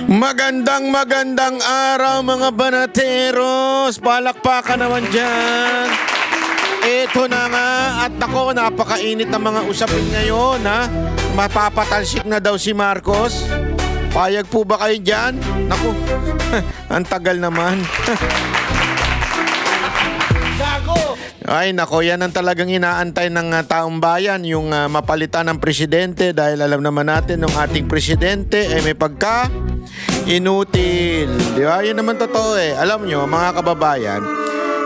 Magandang araw mga banateros. Palakpakan naman dyan. Ito na nga. At ako, napakainit ng mga usapin ngayon, ha? Mapapatalsik na daw si Marcos. Payag po ba kayo dyan? Naku, ang tagal naman. Ay nako, yan ang talagang inaantay ng taong bayan, yung mapalitan ng presidente, dahil alam naman natin ng ating presidente ay may pagka inutil. Di ba? Yan naman totoo eh. Alam nyo, mga kababayan,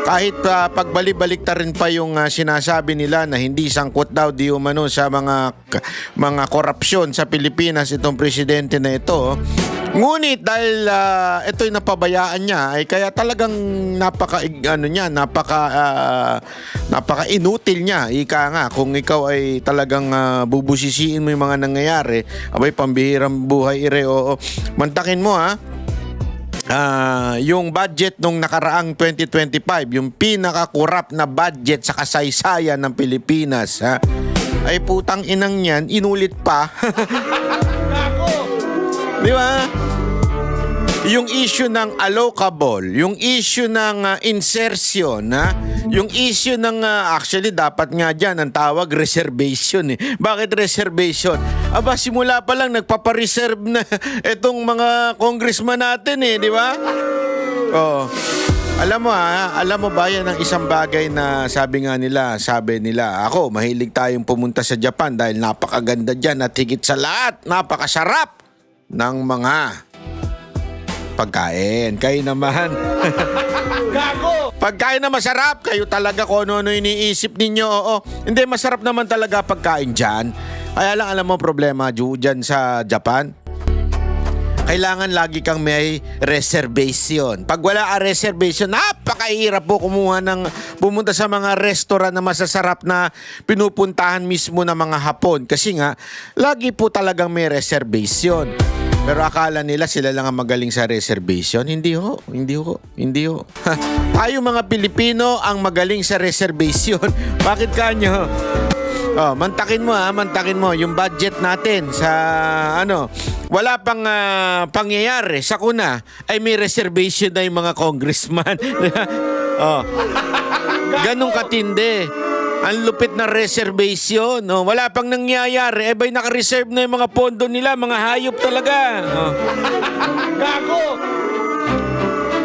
kahit pagbalik-balik ta rin pa yung sinasabi nila na hindi sangkot daw di umano sa mga korupsyon sa Pilipinas itong presidente na ito. Ngunit dahil ito'y napabayaan niya, ay kaya talagang napaka inutil niya. Ika nga, kung ikaw ay talagang bubusisiin mo yung mga nangyayari, abay pambihirang buhay ire. Oo, mantakin mo ha. Yung budget nung nakaraang 2025, yung pinaka-corrupt na budget sa kasaysayan ng Pilipinas, ha, ay putang inang niyan, inulit pa. Di ba? Yung issue ng allocable, yung issue ng insertion, ha? Yung issue ng actually dapat nga dyan ang tawag reservation eh. Bakit reservation? Aba, simula pa lang nagpapareserve na itong mga congressman natin eh, di ba? Oh. Alam mo ba yan ang isang bagay na sabi nila, ako, mahilig tayong pumunta sa Japan dahil napakaganda dyan at higit sa lahat, napakasarap ng mga pagkain. Kayo naman. Gago! Pagkain na masarap, kayo talaga kung ano-ano iniisip ninyo. Oo. Hindi, masarap naman talaga pagkain dyan. Kaya lang, alam mo problema dyan sa Japan? Kailangan lagi kang may reservation. Pag wala ang reservation, napakahirap po pumunta sa mga restaurant na masasarap na pinupuntahan mismo ng mga Hapon. Kasi nga, lagi po talagang may reservation. Pero akala nila sila lang ang magaling sa reservation. Hindi ho. Tayo mga Pilipino ang magaling sa reservation. Bakit kanyo? Oh, mantakin mo yung budget natin sa wala pang pangyayari sa kuna ay may reservation na yung mga congressman. Oh. Ganong katindi. Ang lupit na reservation. Oh, wala pang nangyayari. Ba'y naka-reserve na yung mga pondo nila. Mga hayop talaga. Oh. Gago!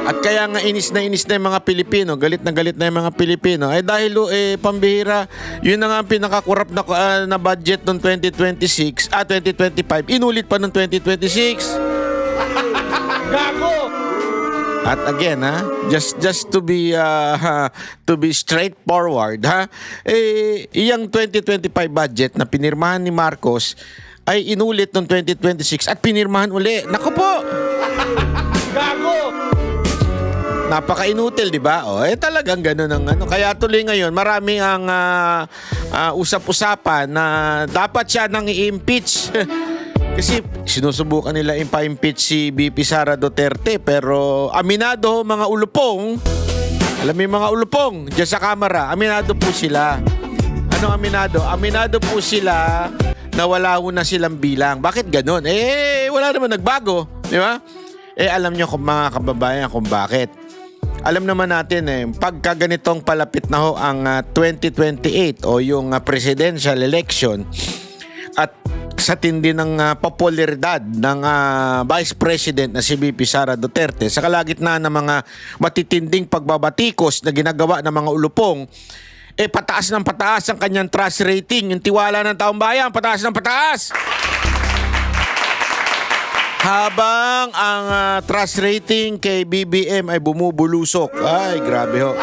At kaya nga inis na yung mga Pilipino. Galit na yung mga Pilipino. Ay dahil pambihira, yun na nga ang pinaka-corrupt na budget noong 2025. Inulit pa noong 2026. Gago! At again, just to be straightforward, iyang 2025 budget na pinirmahan ni Marcos ay inulit noong 2026 at pinirmahan uli. Naku po. Gago. Napaka-inutil, di ba? Talagang gano'n ang Kaya tuloy ngayon, marami ang usap-usapan na dapat siya nang i-impeach. Kasi sinusubukan nila impa-impeach si BP Sara Duterte, pero aminado mga ulupong, alam mo yung mga ulupong dyan sa kamera, aminado po sila. Anong aminado? Aminado po sila na wala na silang bilang. Bakit ganun? Wala naman nagbago, di ba? Alam nyo mga kababayan kung bakit. Alam naman natin pagka ganitong palapit na ho ang 2028 o yung presidential election at sa tindi ng popularidad ng Vice President na si BP Sara Duterte sa kalagitnaan ng mga matitinding pagbabatikos na ginagawa ng mga ulupong, pataas ng pataas ang kanyang trust rating, yung tiwala ng taong bayan, pataas ng pataas. Habang ang trust rating kay BBM ay bumubulusok. Ay, grabe ho.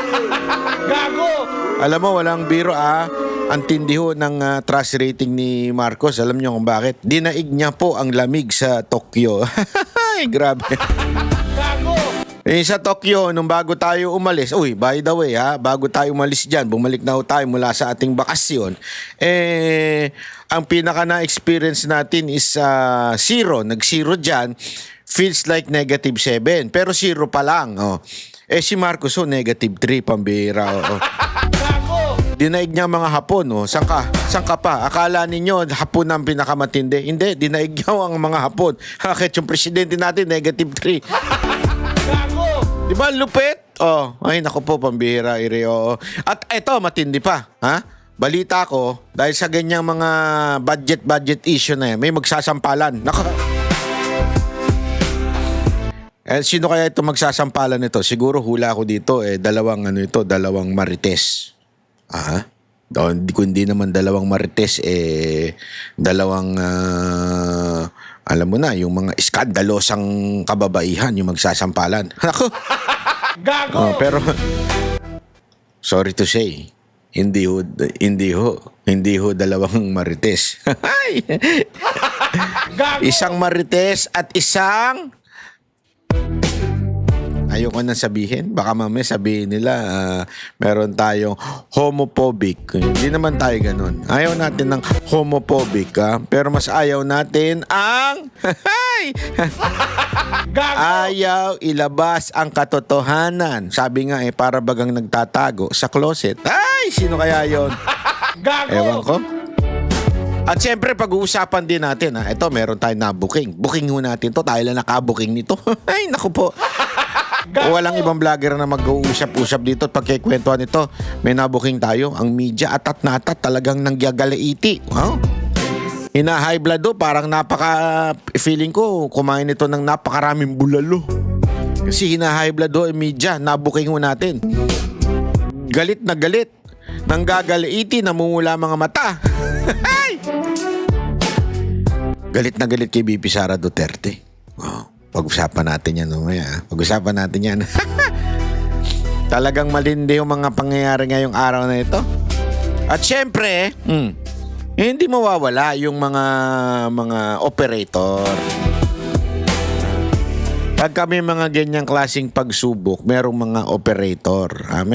Gago! Alam mo, walang biro ang tindi ho ng trust rating ni Marcos. Alam niyo kung bakit? Dinaig niya po ang lamig sa Tokyo. Ay, grabe. Gago! Sa Tokyo, nung bago tayo umalis, by the way bago tayo umalis dyan, bumalik na ho tayo mula sa ating bakasyon, ang pinaka na-experience natin is zero. Nag-zero dyan, feels like -7. Pero zero pa lang. Si Marcos, -3, pambira. dinaig niya ang mga Hapon. Oh. Saan ka pa? Akala ninyo, Hapon ang pinakamatindi. Hindi, dinaig niya ang mga Hapon. Bakit yung presidente natin, -3. Di ba, lupit? Oh, ay, naku po, pambihira, Ireo. At eto, matindi pa. Ha? Balita ko, dahil sa ganyang mga budget issue na yan, may magsasampalan. Naku. Sino kaya ito magsasampalan nito? Siguro hula ko dito, dalawang Marites. Kundi naman dalawang Marites, dalawang, alam mo na, yung mga iskandalosang kababaihan, yung magsasampalan. Ako! Gago! Pero, sorry to say, hindi ho dalawang Marites. Isang Marites at isang... Ayoko na sabihin. Baka mamaya sabihin nila meron tayong homophobic. Hindi naman tayo ganun. Ayaw natin ng homophobic. Pero mas ayaw natin ang... ayaw ilabas ang katotohanan. Sabi nga para bagang nagtatago sa closet. Ay! Sino kaya yon? Ewan ko. At siyempre, pag-uusapan din natin. Ito, meron tayong na-booking. Booking ho natin to. Tayo lang naka-booking nito. Ay, naku po. Walang ibang vlogger na mag-uusap-usap dito at pagkikwentuhan nito. May nabuking tayo. Ang media atat na atat talagang nanggagalaiti. Wow. Hina-high blood do. Parang feeling ko, kumain ito ng napakaraming bulalo. Kasi hina-high blood do, media. Nabuking ho natin. Galit na galit. Nanggagalaiti, namumula mga mata. Galit na galit kay BP Sara Duterte. Wow. Pag-usapan natin yan mamaya. Pag-usapan natin yan. Talagang malindi yung mga pangyayari ngayong araw na ito. At syempre, hindi mawawala yung mga operator. Pag kami mga ganyang klaseng pagsubok, merong mga operator.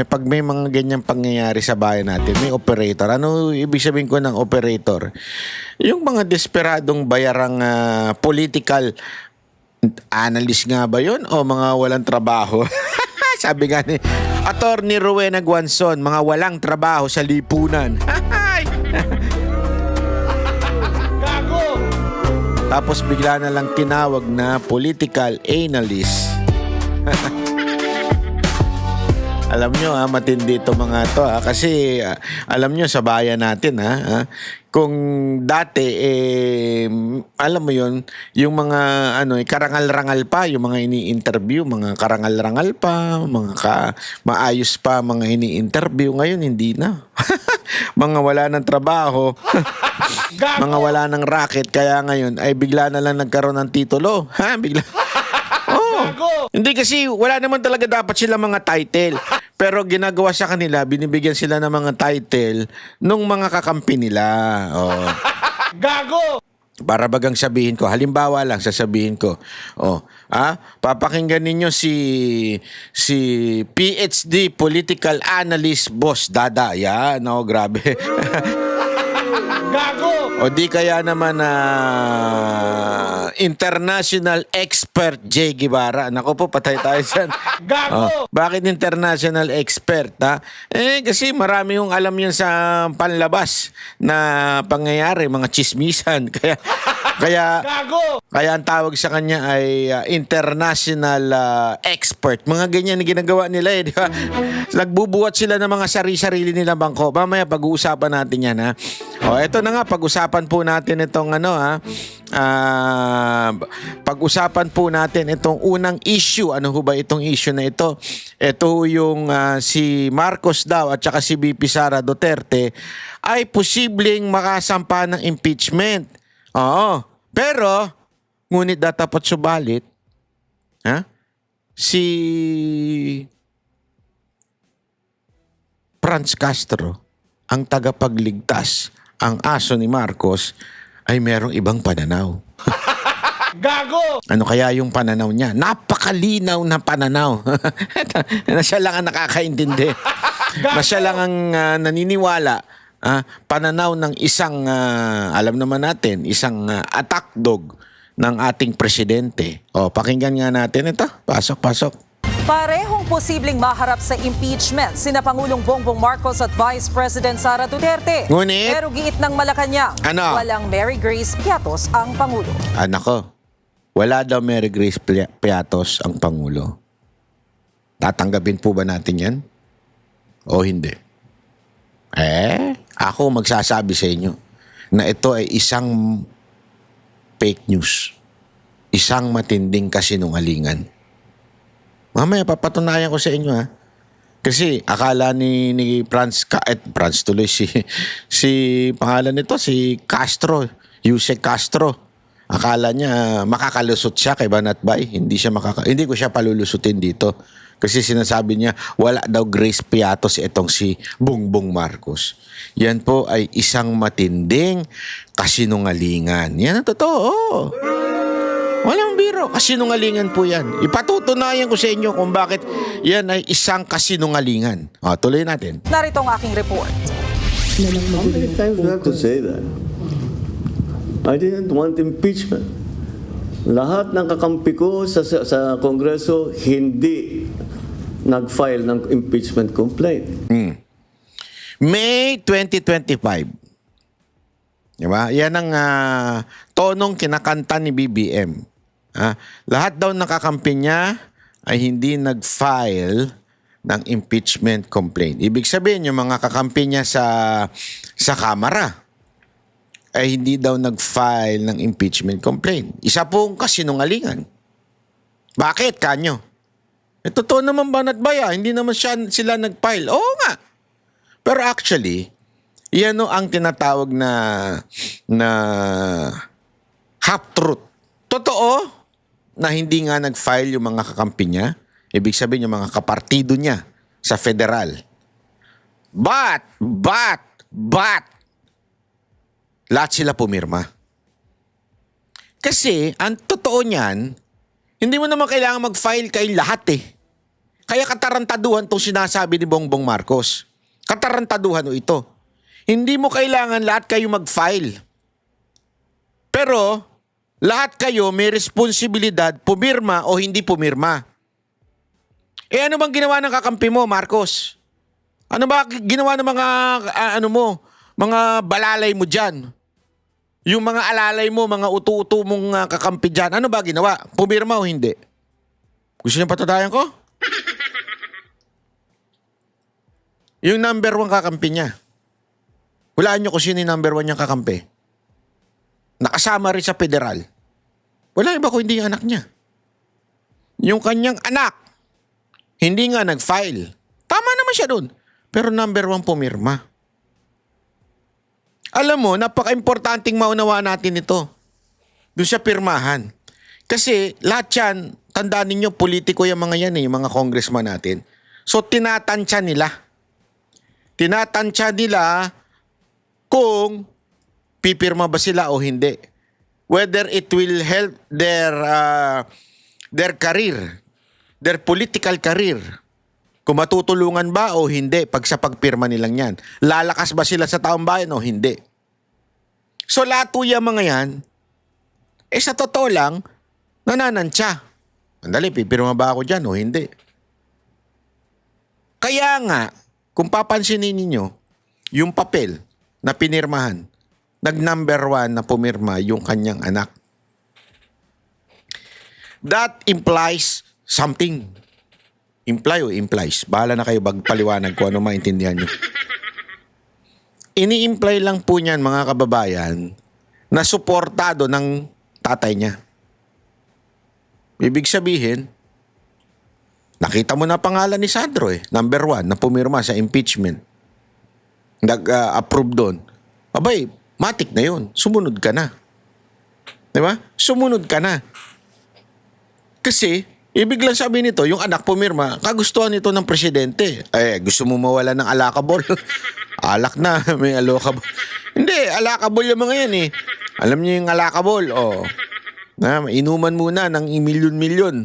Pag may mga ganyang pangyayari sa bayan natin, may operator. Ano ibig sabihin ko ng operator? Yung mga desperadong bayarang political analyst nga ba yun? O mga walang trabaho? Sabi nga ni Attorney Rowena Guanzon, mga walang trabaho sa lipunan. Gago! Tapos bigla na lang tinawag na political analyst. Alam nyo matindi ito mga to kasi alam nyo sa bayan natin kung dati alam mo yon yung mga karangal-rangal pa yung mga ini-interview, mga karangal-rangal pa, maayos pa mga ini-interview, ngayon hindi na. Mga wala ng trabaho. Mga wala ng racket, kaya ngayon ay bigla na lang nagkaroon ng titulo. Bigla. Hindi kasi wala naman talaga dapat sila mga title. Pero ginagawa sa kanila, binibigyan sila ng mga title nung mga kakampi nila. Gago! Para bagang sabihin ko, halimbawa lang sasabihin ko, papakinggan ninyo si PhD Political Analyst Boss Dada. Yan, grabe. Gago! O di kaya naman international expert J. Guevara. Naku po, patay tayo dyan. Gago! Bakit international expert? Kasi marami yung alam yan sa panlabas na pangyayari, mga chismisan. Kaya ang tawag sa kanya ay international expert. Mga ganyan na ginagawa nila di ba? Nagbubuhat sila ng mga sarili-sarili nila bangko. Mamaya pag-uusapan natin yan eto na nga, pag-usapan po natin itong pag-usapan po natin itong unang issue. Ano ho ba itong issue na ito? Ito yung si Marcos daw at saka si BP Sara Duterte ay posibleng makasampa ng impeachment. Pero ngunit dapat subalit si Franz Castro, ang tagapagligtas, ang aso ni Marcos, ay merong ibang pananaw. Gago! Ano kaya yung pananaw niya? Napakalinaw na pananaw. Na siya lang ang nakakaintindi. Na siya lang ang naniniwala. Pananaw ng isang, alam naman natin, isang attack dog ng ating presidente. Pakinggan nga natin ito. Pasok. Parehong posibleng maharap sa impeachment sina Pangulong Bongbong Marcos at Vice President Sara Duterte. Ngunit, pero giit ng Malacanang, ano? walang Mary Grace Piatos ang Pangulo. Nako, wala daw Mary Grace Piatos ang Pangulo. Tatanggapin po ba natin yan? O hindi? Ako magsasabi sa inyo na ito ay isang fake news. Isang matinding kasinungalingan. Mamaya papatunayan ko sa inyo ha. Kasi akala ni Franz tuloy si pangalan nito si Castro, Yusek Castro. Akala niya makakalusot siya kay Banatbay. Hindi ko siya palulusutin dito. Kasi sinasabi niya wala daw Grace Piatos itong si Bongbong Marcos. Yan po ay isang matinding kasinungalingan. Yan ang totoo. Walang biro. Kasinungalingan po yan. Ipatutunayan ko sa inyo kung bakit yan ay isang kasinungalingan. Tuloy natin. Narito ang aking report. How many times do I have to say that? I didn't want impeachment. Lahat ng kakampi ko sa Kongreso hindi nag-file ng impeachment complaint. May 2025. Diba? Yan ang tonong kinakanta ni BBM. Lahat daw nakakampi niya ay hindi nag-file ng impeachment complaint. Ibig sabihin, yung mga kakampi niya sa Kamara ay hindi daw nag-file ng impeachment complaint. Isa pong kasinungalingan. Bakit, kanyo? Totoo naman ba natbaya? Hindi naman sila nag-file. Oo nga. Pero actually, yan ang tinatawag na half-truth. Totoo na hindi nga nag-file yung mga kakampi niya. Ibig sabihin yung mga kapartido niya sa federal. But, lahat sila pumirma. Kasi, ang totoo niyan, hindi mo naman kailangan mag-file kayo lahat eh. Kaya katarantaduhan itong sinasabi ni Bongbong Marcos. Katarantaduhan ito. Hindi mo kailangan lahat kayo mag-file. Pero, lahat kayo may responsibilidad pumirma o hindi pumirma. Ano bang ginawa ng kakampi mo, Marcos? Ano ba ginawa ng mga, mga balalay mo dyan? Yung mga alalay mo, mga utu-utu mong kakampi dyan, ano ba ginawa? Pumirma o hindi? Gusto niyo patatayan ko? Yung number 1 kakampi niya. Hulaan niyo kung sino yung number 1 niyang kakampi. Nakasama rin sa federal. Wala iba kung hindi yung anak niya. Yung kanyang anak, hindi nga nag-file. Tama naman siya dun. Pero number 1 pumirma. Alam mo, napaka-importanting maunawa natin ito. Doon sa pirmahan. Kasi lahat yan, tandaan ninyo, politiko yung mga yan yung mga congressman natin. So, tinatansya nila. Tinatansya nila kung pipirma ba sila o hindi. Whether it will help their career, their political career. Kung matutulungan ba o hindi sa pagpirma nilang yan. Lalakas ba sila sa taong bayan o hindi. So lahat po yung mga yan, sa totoo lang, nananansya. Andali, pipirma ba ako dyan o hindi? Kaya nga, kung papansinin ninyo, yung papel na pinirmahan, nag-number 1 na pumirma yung kanyang anak. That implies something. Imply o implies? Bahala na kayo paliwanag kung ano maintindihan nyo. Ini-imply lang po niyan mga kababayan na suportado ng tatay niya. Ibig sabihin, nakita mo na pangalan ni Sandro number 1 na pumirma sa impeachment. Nag-approve doon. Abay, matik na yun. Sumunod ka na. Diba? Sumunod ka na. Kasi, ibig lang sabihin nito, yung anak pumirma, kagustuhan nito ng presidente. Gusto mo mawala ng alakabol? Alak na, may alakabol. Hindi, alakabol yung mga yan Alam niyo yung alakabol, inuman muna ng milyon-milyon.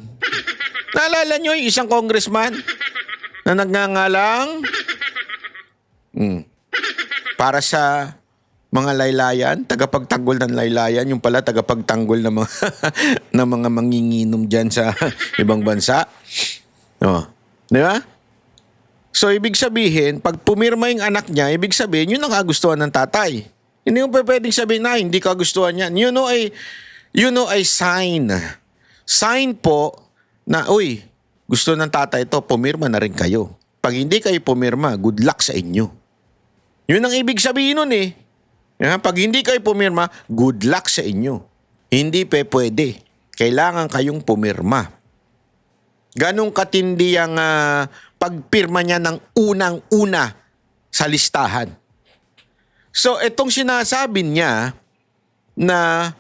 Naalala niyo yung isang congressman na nagngangalang para sa mga laylayan, tagapagtanggol ng laylayan, yung pala tagapagtanggol ng mga ng mga manginginom diyan sa ibang bansa. Oh. Di ba? So, ibig sabihin, pag pumirma yung anak niya, ibig sabihin, yun ang kagustuhan ng tatay. Hindi mo pa pwedeng sabihin na hindi kagustuhan yan. You know ay sign. Sign po na, uy, gusto ng tatay ito, pumirma na rin kayo. Pag hindi kayo pumirma, good luck sa inyo. Yun ang ibig sabihin nun eh. Pag hindi kayo pumirma, good luck sa inyo. Hindi pwede. Kailangan kayong pumirma. Ganong katindi ang pagpirma niya ng unang-una sa listahan. So, itong sinasabi niya na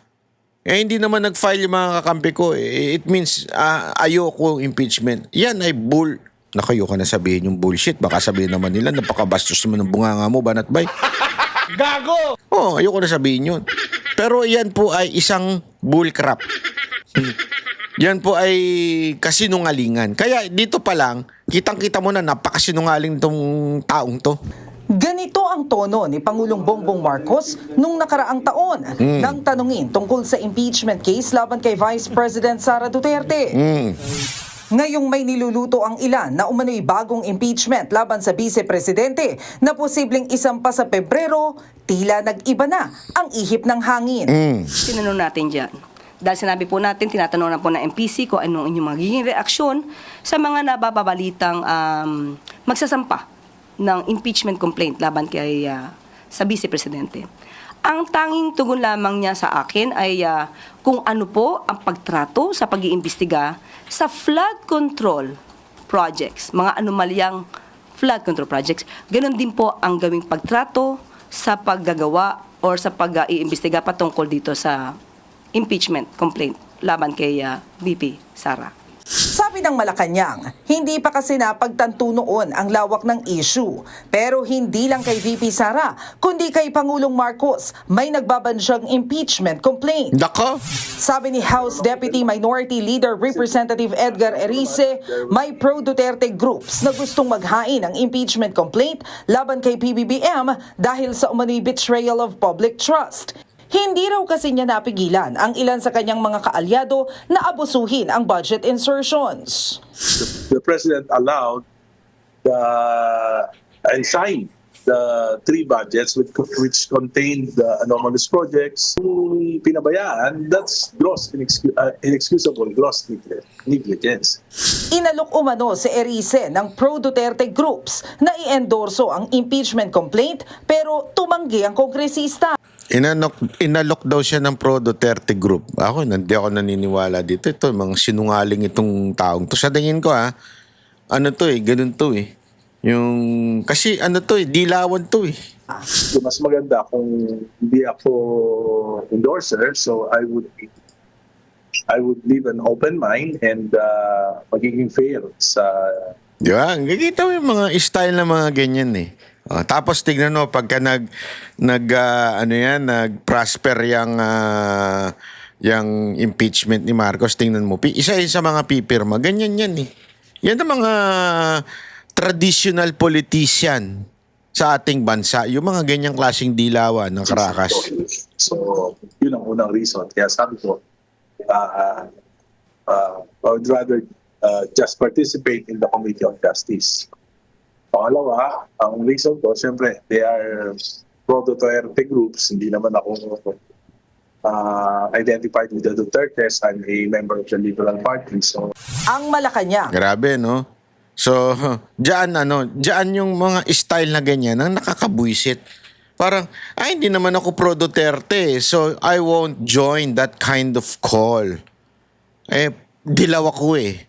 hindi naman nag-file yung mga kakampi ko. It means ayoko impeachment. Yan ay Nakayoko na sabihin yung bullshit. Baka sabihin naman nila, napakabastos naman ng bunganga mo, Banat Bay. Gago! Oh, ayoko na sabihin yun. Pero yan po ay isang bullcrap. Yan po ay kasinungalingan. Kaya dito pa lang, kitang-kita mo na napakasinungaling tong taong to. Ganito ang tono ni Pangulong Bongbong Marcos nung nakaraang taon nang tanungin tungkol sa impeachment case laban kay Vice President Sara Duterte. Ngayong may niluluto ang ilan na umano'y bagong impeachment laban sa Vice-Presidente na posibleng isampa sa Pebrero, tila nag-iba na ang ihip ng hangin. Tinanong natin dyan. Dahil sinabi po natin, tinatanong na po ng MPC kung anong inyong magiging reaksyon sa mga nababalitang magsasampa ng impeachment complaint laban kay sa Vice-Presidente. Ang tanging tugon lamang niya sa akin ay kung ano po ang pagtrato sa pag-iimbestiga sa flood control projects, mga anomalyang flood control projects. Ganon din po ang gawing pagtrato sa paggagawa or sa pag-iimbestiga patungkol dito sa impeachment complaint laban kay VP Sara. Sabi ng Malacanang, hindi pa kasi napagtanto noon ang lawak ng issue. Pero hindi lang kay VP Sara, kundi kay Pangulong Marcos may nagbabansyang impeachment complaint. Nako! Sabi ni House Deputy Minority Leader Representative Edgar Erice, may pro-Duterte groups na gustong maghain ng impeachment complaint laban kay PBBM dahil sa umano'y betrayal of public trust. Hindi raw kasi niya napigilan ang ilan sa kanyang mga kaalyado na abusuhin ang budget insertions. The President allowed and signed the 3 budgets which contained the anomalous projects. Kung pinabayaan, that's inexcusable gross negligence. Inalok umano si Erice ng pro-Duterte groups na i-endorso ang impeachment complaint pero tumanggi ang kongresista. Inalok daw siya ng pro-Duterte group. Hindi ako naniniwala dito. Ito, mga sinungaling itong taong to. Sa tingin ko ganun to eh. Kasi dilawan to eh. Mas maganda kung hindi ako endorser, so I would leave an open mind and magiging fair sa... Di ba? Gagita mo yung mga style na mga ganyan eh. Tapos tignan mo pagka nag-prosper yung impeachment ni Marcos, tingnan mo. Isa sa mga pipirma, ganyan yan eh. Yan ang mga traditional politician sa ating bansa. Yung mga ganyang klaseng dilawan ng karakas. So, yun ang unang reason. Kaya sabi ko, I would rather just participate in the Committee on Justice. Pangalawa, ang reason ko, siyempre, they are pro-Duterte groups. Hindi naman ako identified with the Dutertes. I'm a member of the Liberal Party. So, Ang Malacanang, Grabe, no? So, diyan yung mga style na ganyan ang nakakabuisit. Parang, hindi naman ako pro-Duterte, so I won't join that kind of call. Dilaw ako eh.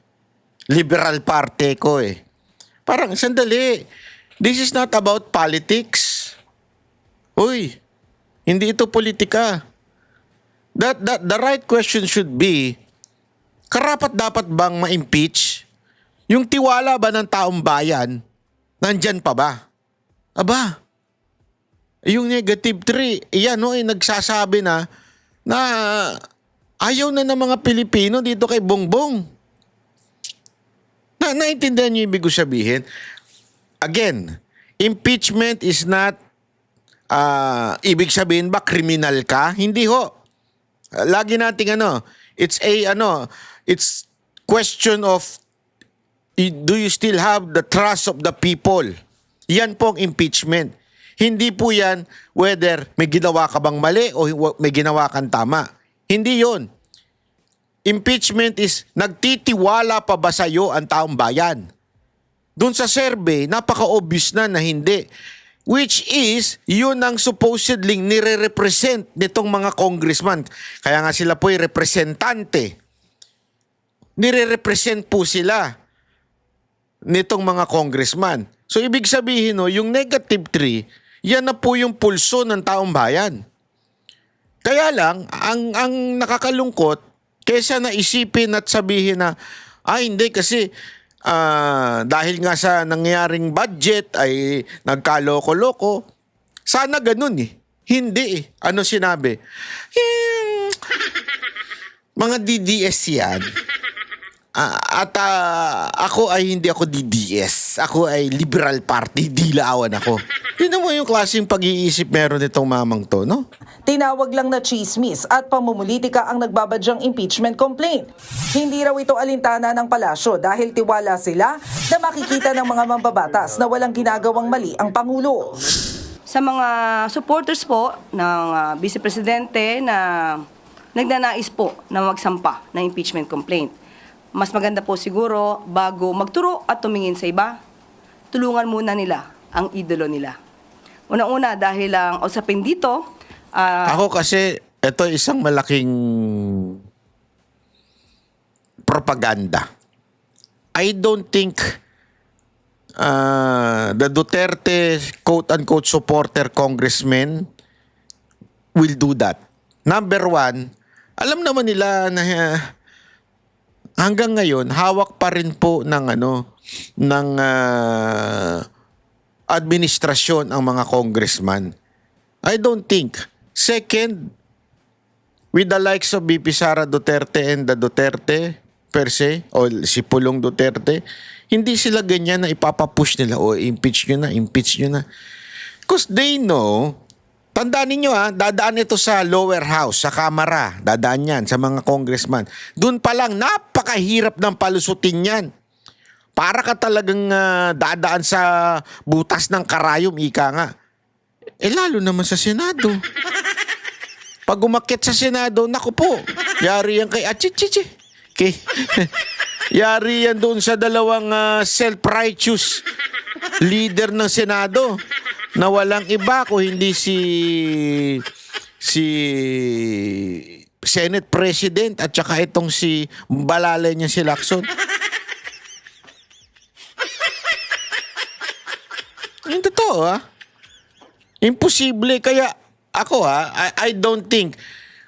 Liberal party ko eh. Parang, sandali, this is not about politics. Uy, hindi ito politika. The right question should be, karapat dapat bang ma-impeach? Yung tiwala ba ng taong bayan, nandyan pa ba? Aba, yung negative 3, nagsasabi na ayaw na ng mga Pilipino dito kay Bongbong. Naintindihan niyo yung ibig sabihin? Again, impeachment is not, ibig sabihin ba kriminal ka? Hindi ho. Lagi nating it's question of Do you still have the trust of the people? Yan po ang impeachment. Hindi po yan whether may ginawa ka bang mali o may ginawa kang tama. Hindi yon. Impeachment is nagtitiwala pa ba sa'yo ang taong bayan? Doon sa survey, napaka-obvious na hindi. Which is, yun ang supposedly nire-represent nitong mga congressman. Kaya nga sila po ay representante. Nire-represent po sila nitong mga congressman. So, ibig sabihin, no, yung -3, yan na po yung pulso ng taong bayan. Kaya lang, ang nakakalungkot, kesa na isipin at sabihin na, hindi kasi dahil nga sa nangyaring budget ay nagkaloko-loko. Sana ganun eh. Hindi eh. Ano sinabi? Mga DDS yan. Ako ay hindi ako DDS. Ako ay Liberal Party. Dilaawan ako. Tignan mo yung klaseng pag-iisip meron itong mamang to, no? Tinawag lang na chismis at pamumulitika ang nagbabadyang impeachment complaint. Hindi raw ito alintana ng palasyo dahil tiwala sila na makikita ng mga mambabatas na walang ginagawang mali ang Pangulo. Sa mga supporters po ng Vice Presidente na nagnanais po na magsampa ng impeachment complaint, mas maganda po siguro bago magturo at tumingin sa iba, tulungan muna nila ang idolo nila. Una-una dahil ang usapin dito, Ako kasi, ito isang malaking propaganda. I don't think the Duterte quote-unquote supporter congressmen will do that. Number one, alam naman nila na hanggang ngayon, hawak pa rin po ng administrasyon ang mga congressman. I don't think. Second, with the likes of BP Sara Duterte and the Duterte per se, o si Pulong Duterte, hindi sila ganyan na ipapapush nila, impeach nyo na. Because they know, tandaan ninyo dadaan ito sa lower house, sa Kamara, dadaan yan sa mga congressman. Doon pa lang, napakahirap ng palusutin yan. Para ka talagang dadaan sa butas ng karayom, ika nga. Lalo naman sa Senado. Pag umakyat sa Senado, naku po, yari yan kay Achichichi. Yari yan doon sa dalawang self-righteous leader ng Senado na walang iba kung hindi si Senate President at saka itong si balalay niya si Lacson. Yung totoo imposible. Kaya ako I don't think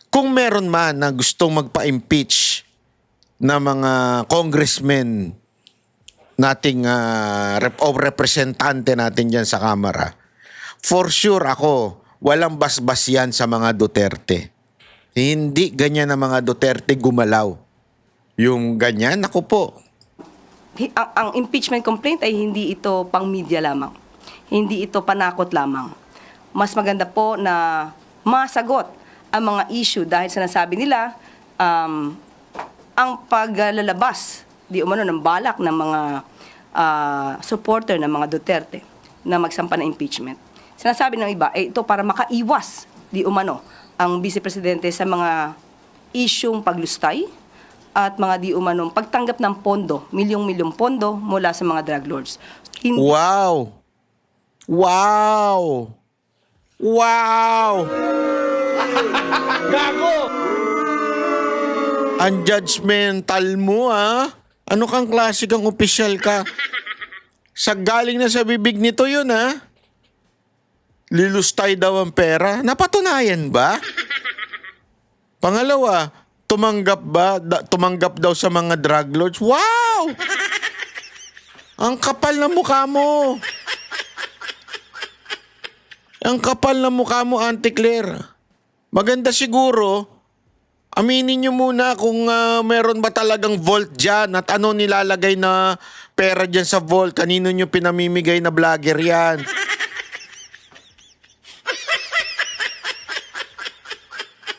kung meron man na gustong magpa-impeach na mga congressmen nating representante natin dyan sa Kamara, for sure ako, walang basbas yan sa mga Duterte. Hindi ganyan na mga Duterte gumalaw. Yung ganyan, ako po. ang impeachment complaint ay hindi ito pang media lamang. Hindi ito panakot lamang. Mas maganda po na masagot ang mga issue dahil sinasabi nila ang paglalabas di umano ng balak ng mga supporter ng mga Duterte na magsampa ng impeachment. Sinasabi ng iba, ito para makaiwas di umano ang Vice Presidente sa mga isyung paglustay at mga di umanong pagtanggap ng pondo, milyong-milyong pondo mula sa mga drug lords. Wow! Wow! Wow! Gago! Ang judgmental mo, Ano kang klase kang opisyal ka? Sa galing na sa bibig nito yun, Lilustay daw ang pera. Napatunayan ba? Pangalawa, tumanggap daw sa mga drug lords. Wow! Ang kapal na mukha mo. Ang kapal na mukha mo, Auntie Claire. Maganda siguro, aminin nyo muna kung meron ba talagang vault dyan at ano nilalagay na pera dyan sa vault. Kanino nyo pinamimigay na vlogger yan.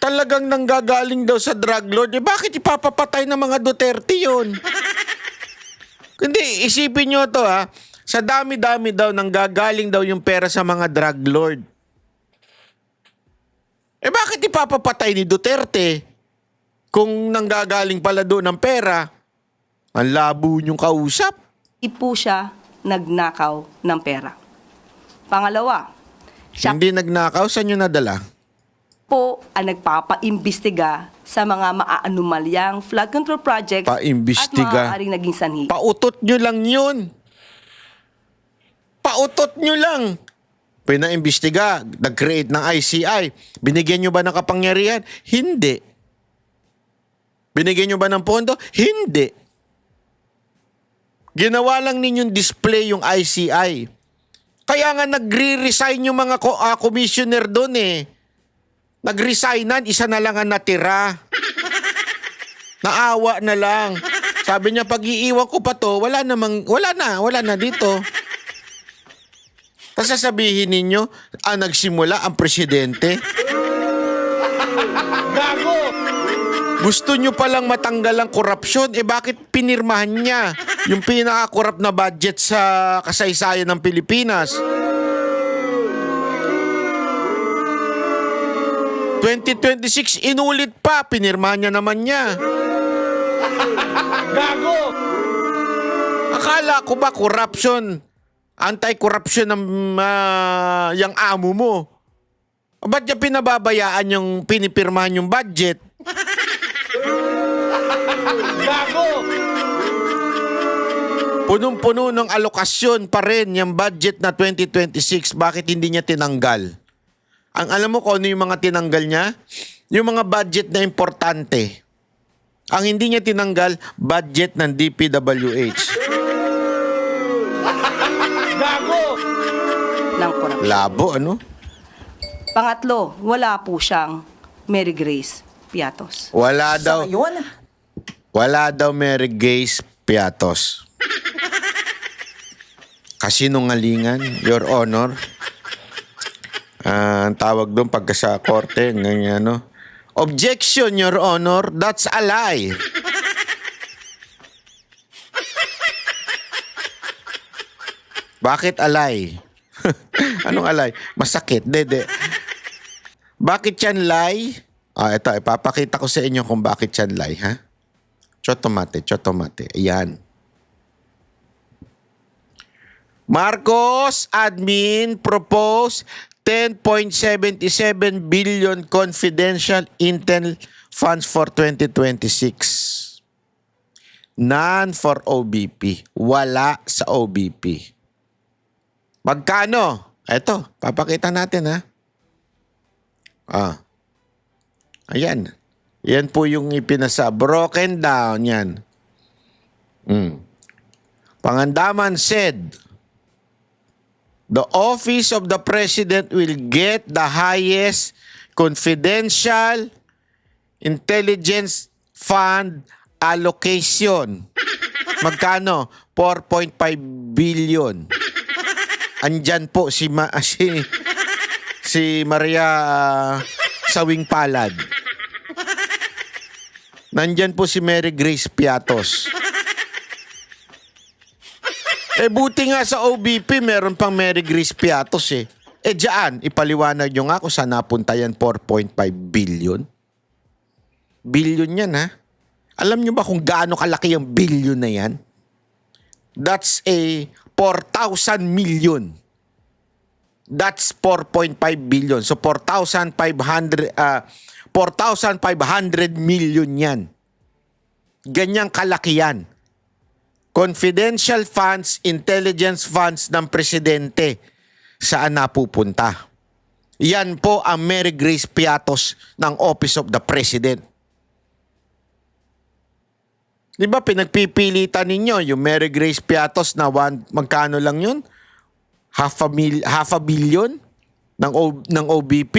Talagang nanggagaling daw sa drug lord. Bakit ipapapatay ng mga Duterte yun? Kundi isipin nyo to ha, sa dami-dami daw nang gagaling daw yung pera sa mga drug lord. Eh bakit ipapapatay ni Duterte kung nanggagaling pala doon ng pera? Ang labo niyong kausap. Hindi po siya nagnakaw ng pera. Pangalawa, siya Hindi nagnakaw, saan nyo nadala? po ang nagpapaimbestiga sa mga maaanumalyang flood control projects Paimbestiga. at maaaring naging sanhi. Pautot nyo lang yun. Pautot nyo lang. Pinaimbestiga, nag-create ng ICI. Binigyan nyo ba ng kapangyarihan? Hindi. Binigyan nyo ba ng pondo? Hindi. Ginawa lang ninyong display yung ICI. Kaya nga nagre-resign yung mga commissioner doon eh. Nag-resignan, isa na lang ang natira. Naawa na lang. Sabi niya, pag iiwan ko pa to, wala na dito. Tapos sasabihin ninyo, nagsimula ang presidente. Gago! Gusto nyo palang matanggal ang korupsyon, bakit pinirmahan niya yung pinaka-corrupt na budget sa kasaysayan ng Pilipinas? 2026, inulit pa, pinirmahan niya naman niya. Gago! Akala ko ba corruption? Anti-corruption ng yung amo mo. Ba't niya pinababayaan yung pinipirmahan yung budget? Gago! Punong-puno ng alokasyon pa rin yung budget na 2026. Bakit hindi niya tinanggal? Ang alam mo kung ano yung mga tinanggal niya? Yung mga budget na importante. Ang hindi niya tinanggal, budget ng DPWH. ng korupsyon. Labo, ano? Pangatlo, wala po siyang Mary Grace Piatos. Wala daw. Sa ngayon, Wala daw Mary Grace Piatos. Kasinungalingan, Your Honor. Ang tawag doon pagka sa korte, ganyan, no? Objection, Your Honor. That's a lie. Bakit alay? Anong alay? Masakit. Dede. Bakit yan lie? Ito, ipapakita ko sa inyo kung bakit yan lie, ha? Chotomate. Ayan. Marcos admin propose 10.77 billion confidential intel funds for 2026. None for OBP. Wala sa OBP. Magkano? Ito, papakita natin ha. Ayan. Yan po yung ipinasa. Broken down yan. Pangandaman said, the office of the president will get the highest confidential intelligence fund allocation. Magkano? 4.5 billion. Andyan po si Maria Sawing Palad. Nandyan po si Mary Grace Piatos. Buti nga sa OBP, meron pang Mary Grace Piatos eh. Diyan, ipaliwanag nyo nga kung saan napunta yan 4.5 billion. Billion yan ha. Alam nyo ba kung gaano kalaki yung billion na yan? That's a 4,000 million. That's 4.5 billion. So 4,500 million yan. Ganyang kalaki yan. Confidential funds, intelligence funds ng presidente. Saan napupunta? Yan po ang Mary Grace Piatos ng Office of the President. Di ba pinagpipilitan ninyo yung Mary Grace Piatos na magkano lang yun? Half a billion ng OBP?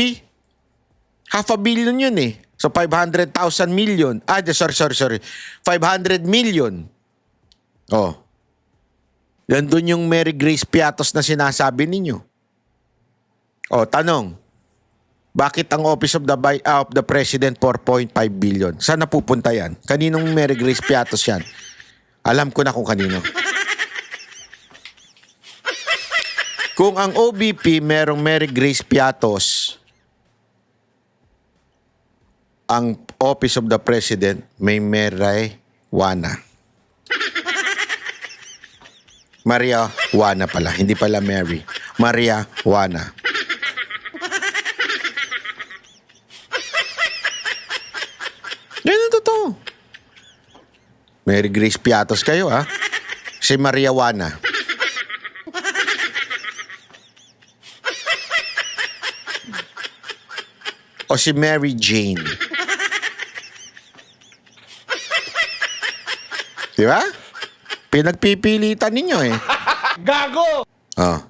Half a billion yun eh. So 500,000 million. Sorry. 500 million. Yan dun yung Mary Grace Piatos na sinasabi ninyo. Tanong. Bakit ang Office of the President 4.5 billion? Saan napupunta yan? Kaninong Mary Grace Piatos yan? Alam ko na kung kanino. Kung ang OBP merong Mary Grace Piatos, ang Office of the President may Mary Juana. Maria Juana pala, hindi pala Mary. Maria Juana. Yan ang totoo. Mary Grace Piatos kayo, ha? Si Maria Juana. O si Mary Jane. Di ba? Pinagpipilitan ninyo eh. Gago! Oh.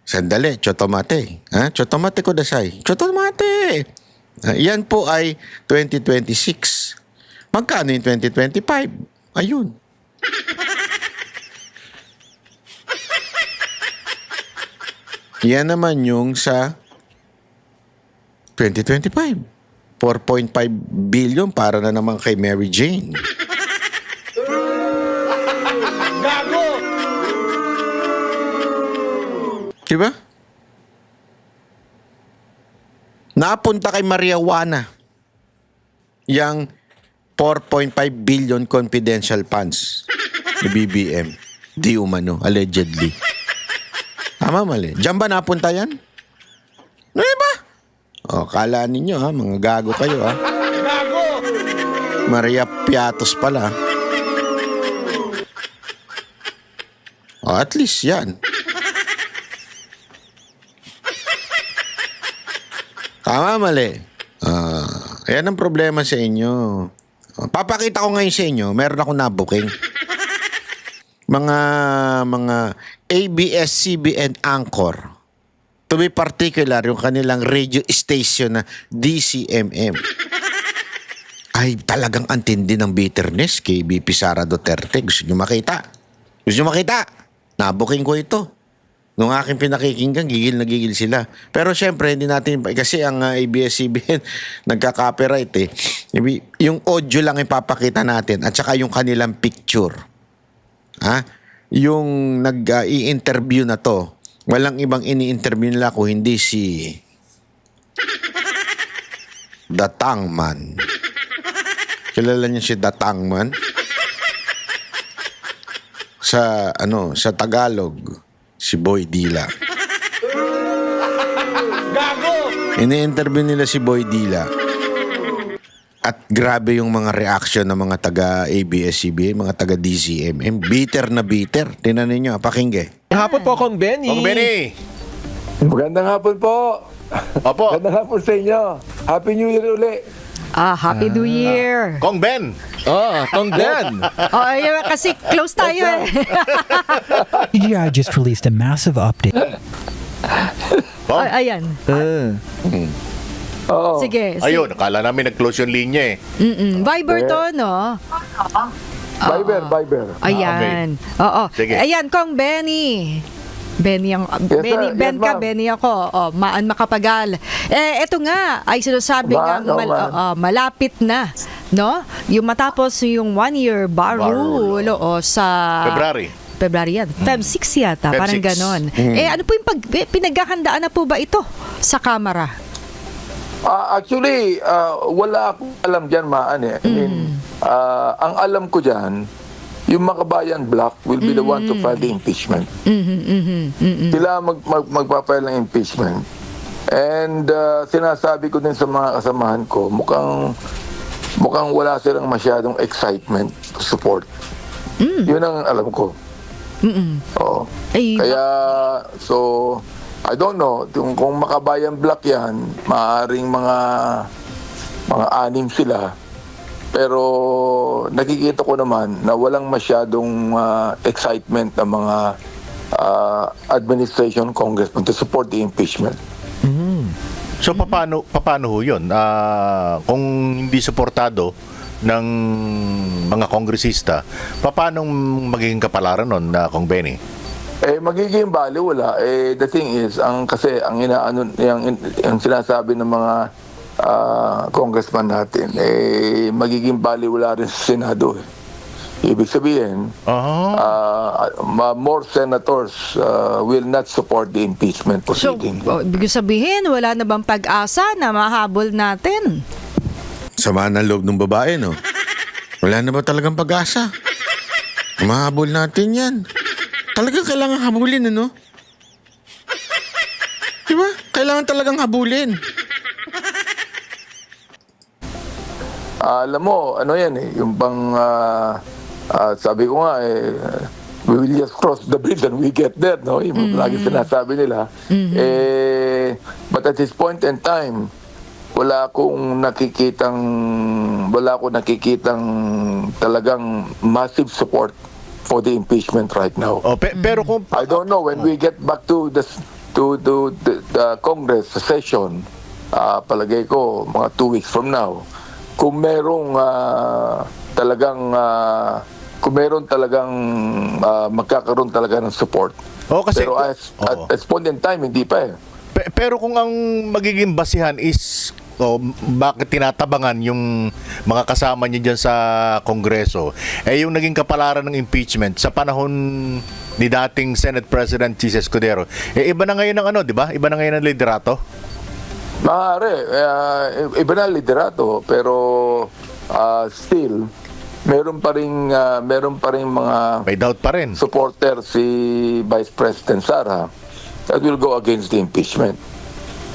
Sandali, chotomate. Ha? Chotomate ko dasay. Chotomate. Yan po ay 2026. Magkano yung 2025? Ayun. Yan naman yung sa 2025. 4.5 billion para na naman kay Mary Jane. Gago! Diba? Napunta kay Maria Juana yang 4.5 billion confidential funds ni BBM. Di umano, allegedly. Tama, mali. Diyan ba napunta yan? Ano ba? O, kala ninyo ha, mga gago kayo ha. Gago! Maria Piatos pala. O, at least yan. Tama, mali. Yan ang problema sa inyo. Papakita ko ngayon sa inyo, meron akong nabuking. Mga ABS-CBN anchor. To be particular, yung kanilang radio station na DCMM. Ay, talagang antindi ng bitterness kay BP Sara Duterte. Gusto nyo makita? Gusto nyo makita? Nabuking ko ito. Nung aking pinakikinggan, gigil na gigil sila. Pero syempre, hindi natin, kasi ang ABS-CBN nagka-copyright eh. Yung audio lang ipapakita natin at saka yung kanilang picture. Ha? Yung nag-i-interview na to, walang ibang ini-interview nila kung hindi si Datangman. Kilala niyo si Datangman? Sa Tagalog, si Boy Dila. Gago! Ini-interview nila si Boy Dila. At grabe yung mga reaction ng mga taga-ABS-CBN, mga taga-DCMM. Bitter na bitter. Tingnan ninyo, pakingge. Hapon po, Kong Benny. Kong Benny. Magandang hapon po. Opo. Magandang hapon sa inyo. Happy New Year uli. Happy New Year. Kong Ben. Kong Ben. Ayun, kasi close tayo eh. CGI just released a massive update. Ayan. Oo. Sige. Ayun, akala namin nag-close yung linya eh. Viber to, no? Viber. Ayan. Oo. Sige. Ayan, Kong Benny. Benny ang Benny, sir. Ben Yes, ka, ma'am. Benny ako. Maan makapagal. Ito nga ay sinasabi Maan, nga malapit na, no? Yung matapos yung 1-year bar Bar rule sa February yan. Feb 6 yata, Feb parang 6. ganon. Ano po yung pinaghahandaan na po ba ito sa Kamara? Actually, wala akong alam dyan, Maan eh. I mean, ang alam ko dyan, yung Makabayan Bloc will be the one to file the impeachment. Sila magpa-file ng impeachment. And sinasabi ko din sa mga kasamahan ko, mukhang wala silang masyadong excitement to support. Yun ang alam ko. Oo. Ay, Kaya, so, I don't know, kung Makabayan Bloc yan, maaaring mga anim sila. Pero nakikita ko naman na walang masyadong excitement ng mga administration congressman to support the impeachment. So paano ho 'yun? Kung hindi suportado ng mga kongresista, paano magiging kapalaran nun na Kong Benny? Magiging baliwala. The thing is, ang sinasabi ng mga congressman natin, magiging baliwala rin sa Senado. Ibig sabihin, more senators will not support the impeachment So, proceeding. ibig sabihin, wala na bang pag-asa na mahabol natin? Sama ng loob ng babae, no? Wala na ba talagang pag-asa? Mahabol natin yan. Talagang kailangan habulin, ano? Diba? Kailangan talagang habulin. Alam mo, ano yan eh, yung bang, sabi ko nga we will just cross the bridge and we get there, no? Yung lagi sinasabi nila. But at this point in time, wala akong nakikitang talagang massive support for the impeachment right now. Pero kung I don't know when we get back to the Congress session, palagay ko mga 2 weeks from now, kung merong talagang magkakaroon talaga ng support. Kasi Pero at this point in time, hindi pa eh. Pero kung ang magiging basihan is bakit tinatabangan yung mga kasama niyo dyan sa Kongreso, yung naging kapalaran ng impeachment sa panahon ni dating Senate President Chis Escudero, iba na ngayon ang di ba? Iba na ngayon ang liderato? Maaari, iba na liderato, pero still, meron pa rin mga May doubt pa rin. supporter si Vice President Sara that will go against the impeachment.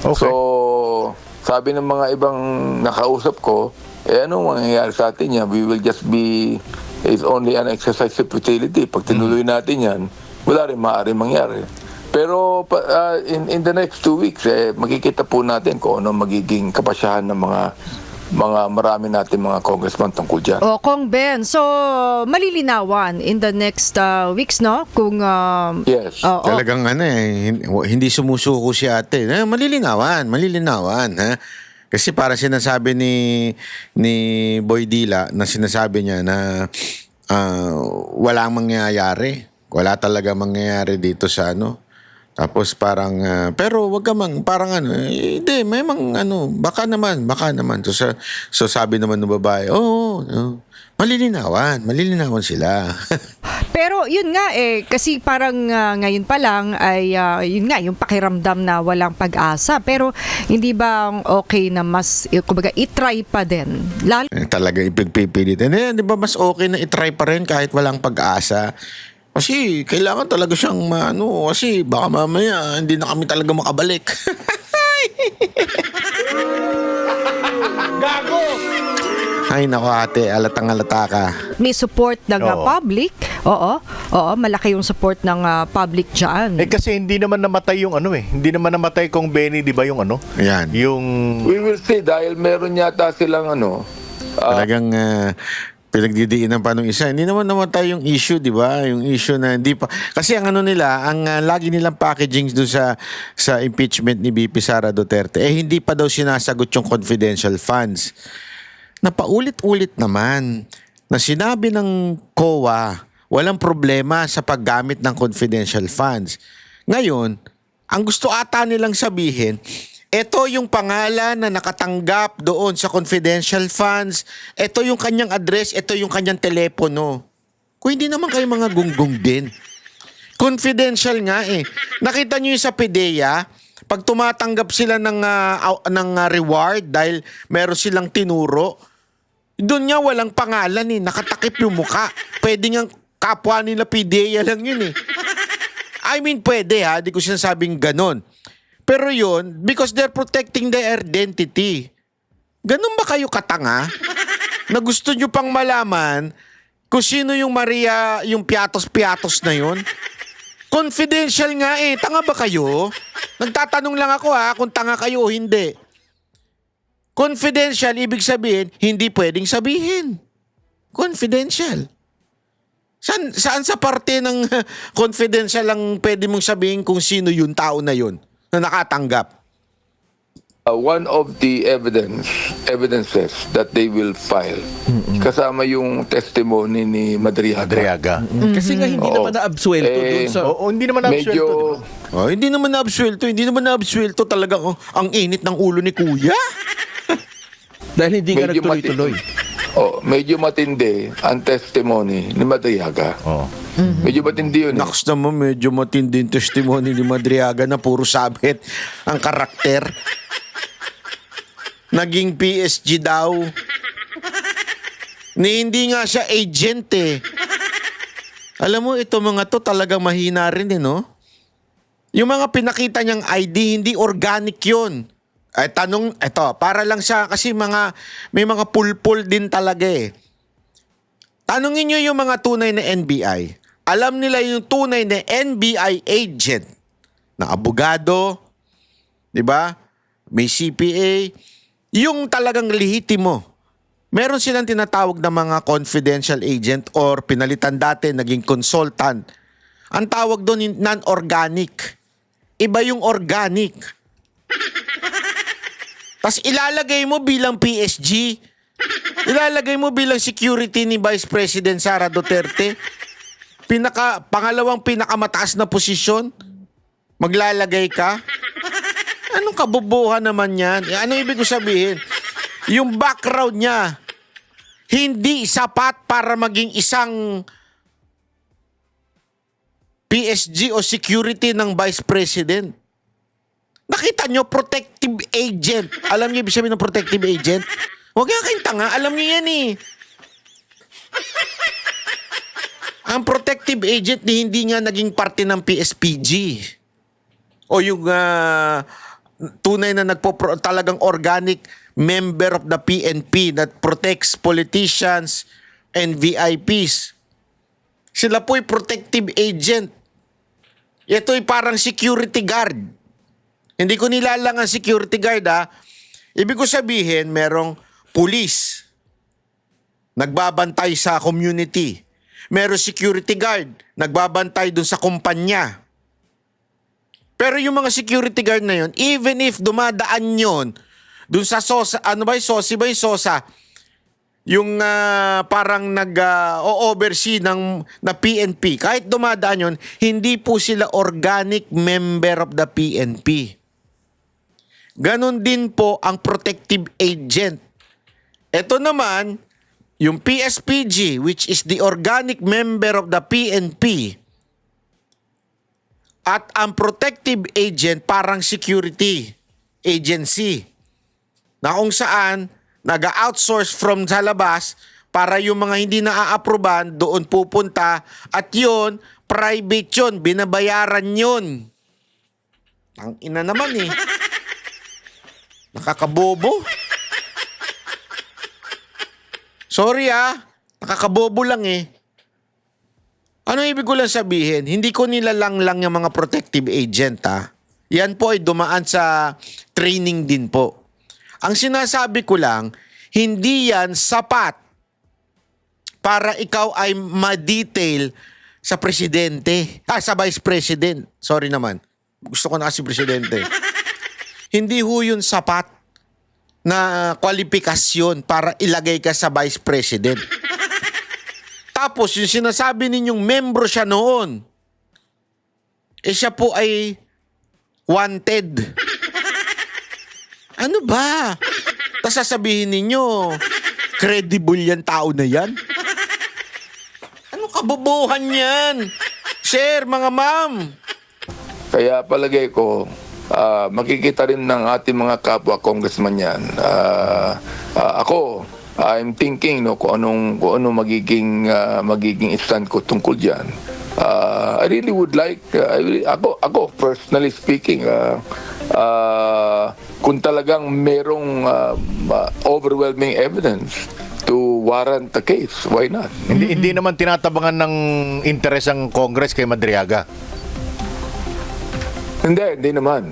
Okay. So, sabi ng mga ibang nakausap ko, anong mangyayari sa atin yan? We will just be, it's only an exercise of futility. Pag tinuloy natin yan, wala rin maaari mangyari. Pero in the next 2 weeks, makikita po natin kung ano magiging kapasyahan ng mga marami natin mga congressman tungkol dyan. Kong Ben, so malilinawan in the next weeks, no? Kung Yes. Talagang hindi sumusuko si ate. Malilinawan, ha? Kasi para sinasabi ni Boy Dila na sinasabi niya na walang mangyayari. Wala talaga mangyayari dito sa Tapos parang, pero wag ka parang hindi, may baka naman. So sabi naman ng babae, malilinawan sila. pero yun nga kasi parang ngayon pa lang ay yun nga yung pakiramdam na walang pag-asa. Pero hindi ba okay na mas kumbaga i-try pa din? Talaga ipagpipilitin. Di ba mas okay na i-try pa rin kahit walang pag-asa? Kasi kailangan talaga siyang kasi baka mamaya hindi na kami talaga makabalik. Gago! Ay nako ate, alatang-alata ka. May support ng public. Oo, malaki yung support ng public dyan. Kasi hindi naman namatay yung hindi naman namatay kung Benny, di ba yung Yan. Yung We will see dahil meron yata silang Talagang pinagdidiinan pa nung isa. Hindi naman namatay yung issue, di ba? Yung issue na hindi pa. Kasi ang nila, ang lagi nilang packaging doon sa impeachment ni BP Sara Duterte, hindi pa daw sinasagot yung confidential funds. Napaulit-ulit naman na sinabi ng COA, walang problema sa paggamit ng confidential funds. Ngayon, ang gusto ata nilang sabihin, ito yung pangalan na nakatanggap doon sa confidential funds. Ito yung kanyang address. Ito yung kanyang telepono. Kung hindi naman kayo mga gunggong din. Confidential nga Nakita nyo yung sa PDEA, pag tumatanggap sila ng reward dahil meron silang tinuro, doon nga walang pangalan Nakatakip yung muka. Pwede nga kapwa nila PDEA lang yun I mean, pwede di ko sinasabing ganon. Pero yun, because they're protecting their identity. Ganun ba kayo katanga? Na gusto nyo pang malaman kung sino yung Maria, yung piatos-piatos na yun? Confidential nga Tanga ba kayo? Nagtatanong lang ako kung tanga kayo o hindi. Confidential, ibig sabihin, hindi pwedeng sabihin. Confidential. Saan sa parte ng confidential lang pwede mong sabihin kung sino yung tao na yun? Na nakatanggap. One of the evidences that they will file, kasama yung testimony ni Madriaga. Kasi nga hindi naman na-absuelto dun sa... hindi naman na-absuelto. Hindi naman na-absuelto. Talagang ang init ng ulo ni Kuya. Dahil hindi nga Medyo nagtuloy-tuloy. medyo matindi ang testimony ni Madriaga. Oh. Medyo matindi yun. Naks naman, medyo matindi yung testimony ni Madriaga na puro sabit ang karakter. Naging PSG daw. Ni hindi nga siya agent eh. Alam mo, ito mga to talagang mahina rin eh, no? Yung mga pinakita niyang ID, hindi organic yun. Ay, tanong, ito, para lang siya, kasi may mga pulpul din talaga eh. Tanungin niyo yung mga tunay na NBI. Alam nila yung tunay na NBI agent na abogado, di ba? May CPA, yung talagang lehitimo. Meron silang tinatawag na mga confidential agent or pinalitan dati, naging consultant. Ang tawag doon non-organic. Iba yung organic. Tapos ilalagay mo bilang PSG. Ilalagay mo bilang security ni Vice President Sara Duterte. Pangalawang pinakamataas na posisyon. Maglalagay ka? Anong kabubuhan naman yan? Ano ibig ko sabihin? Yung background niya, hindi sapat para maging isang PSG o security ng Vice President. Nakita nyo, protective agent. Alam niyo ibig sabihin ng protective agent? Huwag nga kayong tanga, alam niyo yan eh. Ang protective agent hindi nga naging parte ng PSPG. O yung tunay na talagang organic member of the PNP that protects politicians and VIPs. Sila po'y protective agent. Ito'y parang security guard. Hindi ko nilalang ang security guard ha. Ibig ko sabihin, merong pulis. Nagbabantay sa community. Merong security guard. Nagbabantay dun sa kumpanya. Pero yung mga security guard na yun, even if dumadaan yun, dun sa SOSA, ano ba yung SOSI ba yung SOSA? Yung parang nag-oversee na PNP. Kahit dumadaan yun, hindi po sila organic member of the PNP. Ganon din po ang protective agent. Ito naman, yung PSPG, which is the organic member of the PNP, at ang protective agent parang security agency na kung saan nag-outsource from sa labas para yung mga hindi na-a-approvean doon pupunta at yun, private yun, binabayaran yun. Ang ina naman eh. Nakakabobo. Sorry nakakabobo lang eh. Ano ibig ko lang sabihin? Hindi ko nilalang lang yung mga protective agent Yan po ay dumaan sa training din po. Ang sinasabi ko lang, hindi yan sapat para ikaw ay ma-detail sa presidente. Sa vice president. Sorry naman. Gusto ko na kasi presidente. Hindi ho yun sapat na kwalifikasyon para ilagay ka sa vice president. Tapos yung sinasabi ninyong membro siya noon, siya po ay wanted. Ano ba? Tapos sasabihin ninyo, credible yan tao na yan? Ano kabobohan yan? Sir, mga ma'am. Kaya palagay ko, makikita rin ng ating mga kapwa congressman yan. Ako, I'm thinking kung anong magiging stand ko tungkol diyan. I really would like ako personally speaking kung talagang merong overwhelming evidence to warrant the case, why not? Hindi naman tinatabangan ng interes ang Congress kay Madriaga. Hindi naman.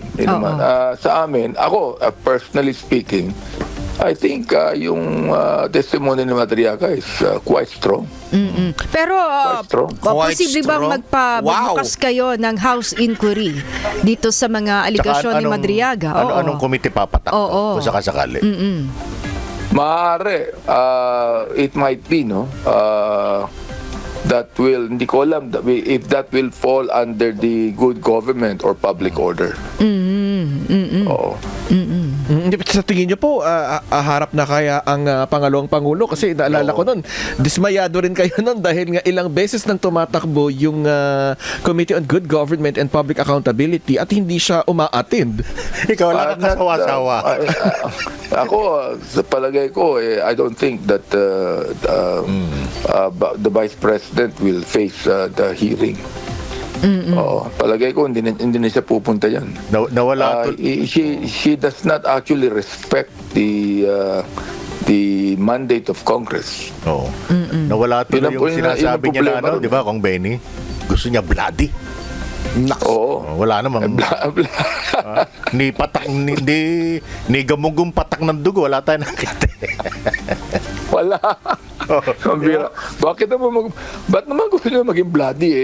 Sa amin, ako personally speaking, I think yung testimony ni Madriaga is quite strong. Pero Quite posible bang strong. magbukas kayo ng house inquiry dito sa mga aligasyon ni Madriaga? Anong komite papatak kung sakasakali? Maaari, it might be, that will, hindi ko alam if that will fall under the good government or public order. Oo. Sa tingin niyo po, harap na kaya ang pangalawang pangulo? Kasi naalala ko nun, dismayado rin kayo nun dahil nga ilang beses nang tumatakbo yung Committee on Good Government and Public Accountability at hindi siya uma-attend. Ikaw lang ang kasawa-sawa. Ako, sa palagay ko, I don't think that the Vice President will face the hearing. Palagay ko hindi na siya pupunta yan. Nawala She does not actually respect the mandate of Congress. Oo. Nawala tuloy yung sinasabi niya na problema ron. di ba, Kong Benny? Gusto niya bloody. Oo. Wala namang ni patak ni gamugong patak ng dugo, wala tayong nakita. Wala. Pambira. Ba't naman gusto niya maging bloody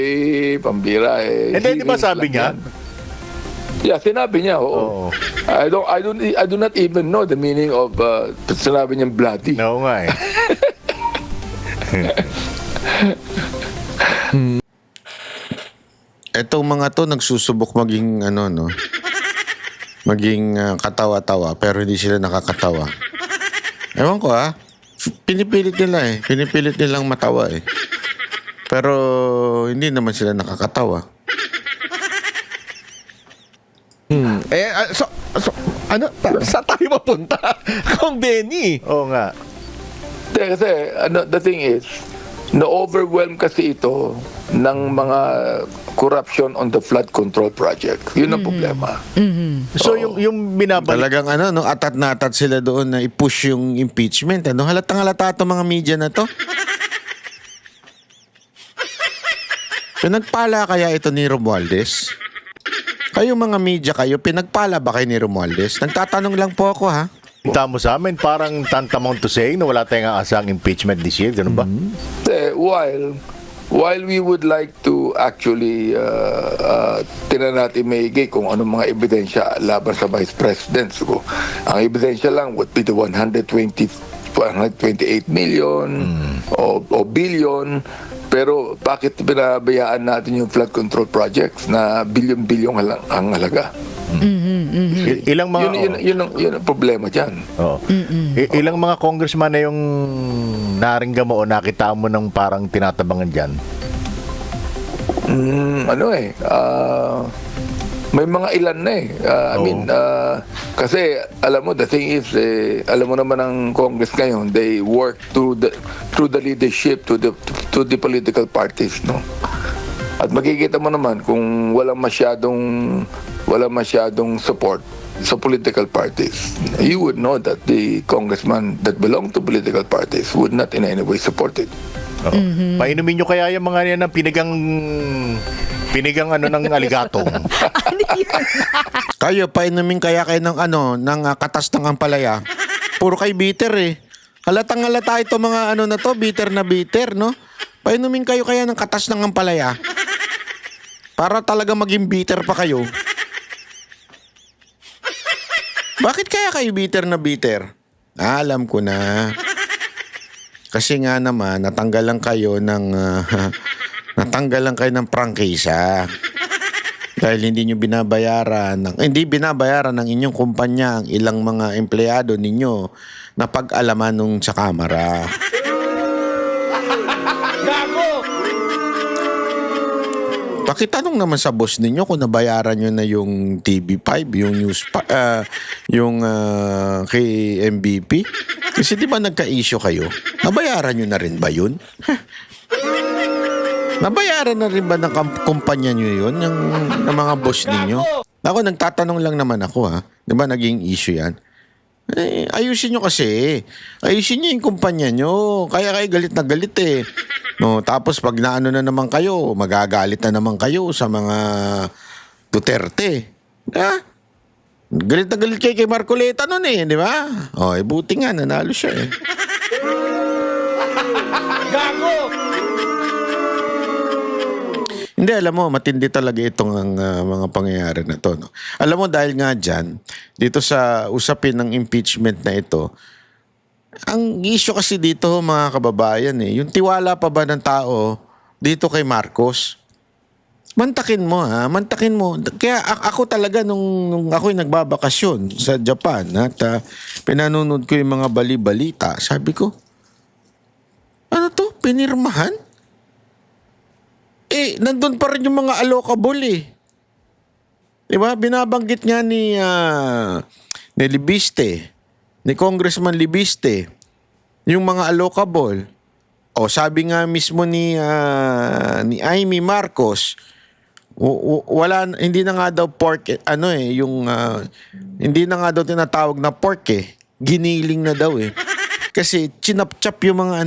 pambira Hindi ba sabi niya? Yeah, sinabi niya, oo. I do not even know the meaning of sinabi niyang bloody. Oo nga eh. Etong mga to nagsusubok maging maging katawa-tawa pero hindi sila nakakatawa. Ewan ko pinipilit nilang matawa pero hindi naman sila nakakatawa. Saan tayo mapunta? Kong Benny. Oo nga. Kasi the thing is, na-overwhelm kasi ito ng mga corruption on the flood control project. Yun ang problema. So yung binabalik Talagang atat na atat sila doon na i-push yung impeachment. Halatang halata itong mga media na to. Pinagpala kaya ito ni Romualdez? Kayo mga media pinagpala ba kay ni Romualdez? Nagtatanong lang po ako mo sa amin, parang tantamount to saying na wala tayong aasang impeachment this year. Ganun ba? While we would like to actually tinan natin maigi kung anong mga ebidensya laban sa Vice President. So, ang ebidensya lang would be the 128 million o billion. Pero bakit binabayaan natin yung flood control projects na bilyon-bilyong ang halaga? Ilang mga yun ang problema diyan. Ilang mga congressman na yung naringgan mo o nakita mo ng parang tinatabangan diyan? May mga ilan na I mean, kasi alam mo, the thing is, alam mo naman ang Congress ngayon, they work through the leadership to the political parties, no? At makikita mo naman kung walang masyadong support sa political parties, you would know that the congressman that belong to political parties would not in any way support it. Painumin nyo kaya yung mga yan ng pinigang ng aligatong. Kayo, painumin kaya kayo ng katas ng ampalaya. Puro kay bitter Halatang halata ito mga na to, bitter na bitter, no? Painumin kayo kaya ng katas ng ampalaya. Para talaga maging bitter pa kayo. Bakit kaya kayo bitter na bitter? Alam ko na. Kasi nga naman, natanggalan kayo ng prangkisa. Dahil hindi binabayaran ng inyong kumpanya ang ilang mga empleyado ninyo na pag-alaman nung sa kamera. Pakitanong naman sa boss ninyo kung nabayaran nyo na yung TV5, yung news kay MVP. Kasi di ba nagka-issue kayo? Nabayaran nyo na rin ba yun? Nabayaran na rin ba ng kumpanya nyo yun? Ng mga boss ninyo? Ako, nagtatanong lang naman ako Di ba naging issue yan? Ayusin nyo kasi. Ayusin nyo yung kumpanya nyo. Kaya kayo galit na galit No, tapos pag naano na naman kayo, magagalit na naman kayo sa mga Duterte. Galit na galit kayo kay Marcoleta nun di ba? Buti nga, nanalo siya Gago! Hindi, alam mo, matindi talaga itong mga pangyayari na to. No? Alam mo, dahil nga dyan, dito sa usapin ng impeachment na ito, ang issue kasi dito, mga kababayan, yung tiwala pa ba ng tao dito kay Marcos? Mantakin mo ha, mantakin mo. Kaya ako talaga nung ako'y nagbabakasyon sa Japan at pinanonood ko yung mga bali-balita, sabi ko, ano to? Pinirmahan? Nandun pa rin yung mga allocable Diba? Binabanggit nga ni Libiste, ni Congressman Libiste, yung mga allocable. Sabi nga mismo ni Amy Marcos, hindi na nga daw pork hindi na nga daw tinatawag na pork giniling na daw kasi chinap-chap yung mga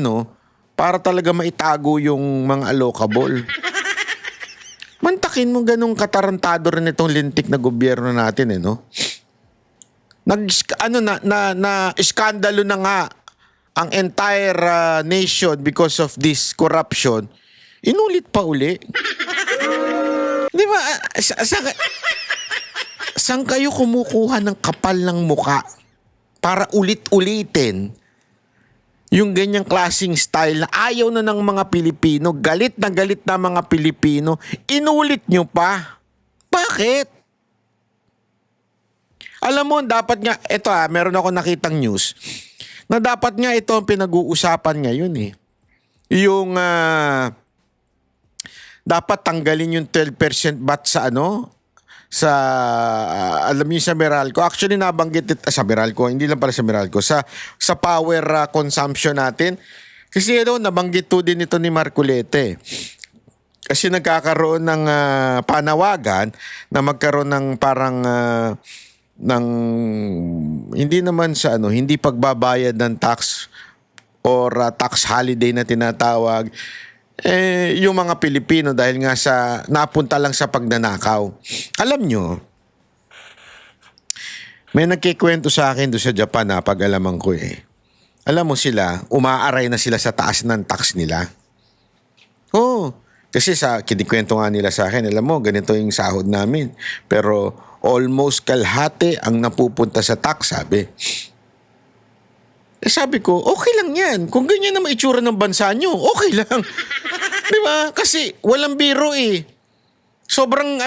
para talaga maitago yung mga allocable. Mantakin mo ganung katarantado rin itong lintik na gobyerno natin iskandalo na nga ang entire nation because of this corruption. Inulit pa uli. Di ba? Saan kayo kumukuha ng kapal ng muka para ulit-ulitin yung ganyang klaseng style na ayaw na ng mga Pilipino, galit na mga Pilipino, inulit nyo pa. Bakit? Alam mo, dapat nga, meron ako nakitang news, na dapat nga ito ang pinag-uusapan ngayon Yung dapat tanggalin yung 12% VAT alam niyo sa Meralco. Actually nabanggit sa Meralco, hindi lang pala sa Meralco, sa power consumption natin. Kasi nabanggit to din ito ni Marcolete. Kasi nagkakaroon ng panawagan na magkaroon ng parang ng hindi naman sa hindi pagbabayad ng tax or tax holiday na tinatawag yung mga Pilipino dahil nga sa napunta lang sa pagnanakaw. Alam nyo, may nagkikwento sa akin doon sa Japan pag-alaman ko Alam mo sila, umaaray na sila sa taas ng tax nila. Kasi kinikwento nga nila sa akin, alam mo, ganito yung sahod namin. Pero almost kalahati ang napupunta sa tax, sabi. Sabi ko, okay lang yan. Kung ganyan na maitsura ng bansa nyo, okay lang. Di ba? Kasi walang biro Sobrang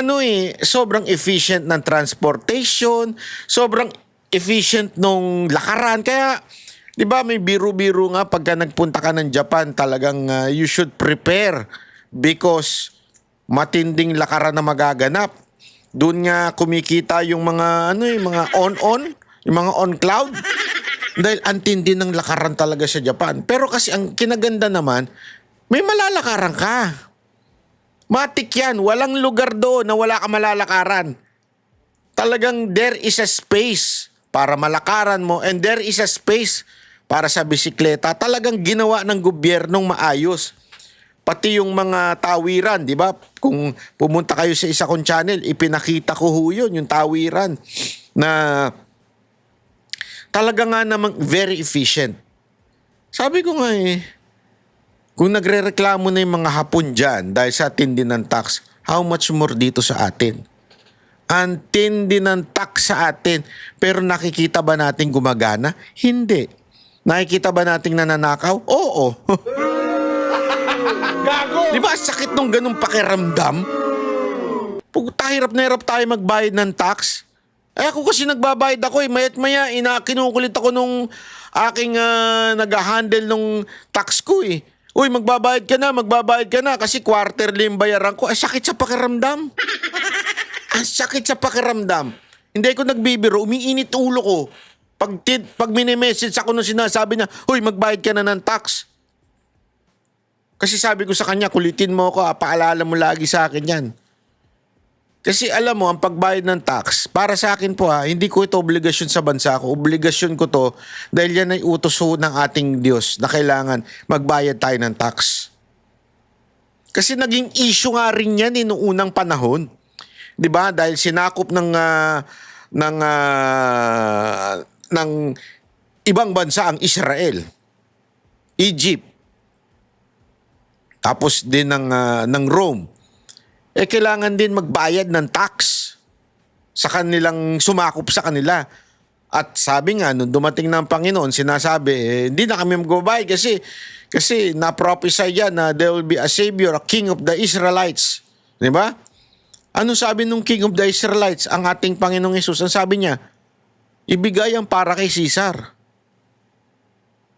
sobrang efficient ng transportation, sobrang efficient nung lakaran. Kaya, di ba, may biro-biro nga pagka nagpunta ka ng Japan, talagang you should prepare because matinding lakaran na magaganap. Doon nga kumikita yung mga mga on-on, yung mga on-cloud. Dahil antindi ng lakaran talaga sa Japan. Pero kasi ang kinaganda naman, may malalakaran ka. Matik yan. Walang lugar doon na wala ka malalakaran. Talagang there is a space para malakaran mo and there is a space para sa bisikleta. Talagang ginawa ng gobyernong maayos. Pati yung mga tawiran, di ba? Kung pumunta kayo sa isa kong channel, ipinakita ko yun, yung tawiran na talaga nga namang very efficient. Sabi ko nga kung nagre-reklamo na yung mga Hapon dyan dahil sa tindi ng tax, how much more dito sa atin? Ang tindi ng tax sa atin, pero nakikita ba natin gumagana? Hindi. Nakikita ba nating nananakaw? Oo. Gago! Di ba sakit nung ganung pakiramdam? Hirap na hirap tayo magbayad ng tax. Ako kasi nagbabayad ako mayat maya, kinukulit ako nung aking nag-handle nung tax ko Uy, magbabayad ka na kasi quarterly yung bayaran ko. Sakit sa pakiramdam. Ang sakit sa pakiramdam. Hindi ko nagbibiro, umiinit ulo ko. Pag mini-message ako nung sinasabi na, uy, magbayad ka na ng tax. Kasi sabi ko sa kanya, kulitin mo ako, paalala mo lagi sa akin yan. Kasi alam mo, ang pagbayad ng tax, para sa akin po hindi ko ito obligasyon sa bansa ko. Obligasyon ko to dahil yan ay utos ng ating Diyos na kailangan magbayad tayo ng tax. Kasi naging issue nga rin yan noong unang panahon. 'Di ba? Dahil sinakop ng ibang bansa ang Israel, Egypt, tapos din ng Rome. Kailangan din magbayad ng tax sa kanilang sumakop sa kanila. At sabi nga, nung dumating na ang Panginoon, sinasabi, hindi na kami magbabayad kasi na-prophesy yan na there will be a Savior, a King of the Israelites. Di ba? Ano sabi nung King of the Israelites, ang ating Panginoong Hesus? Ang sabi niya, ibigay ang para kay Caesar.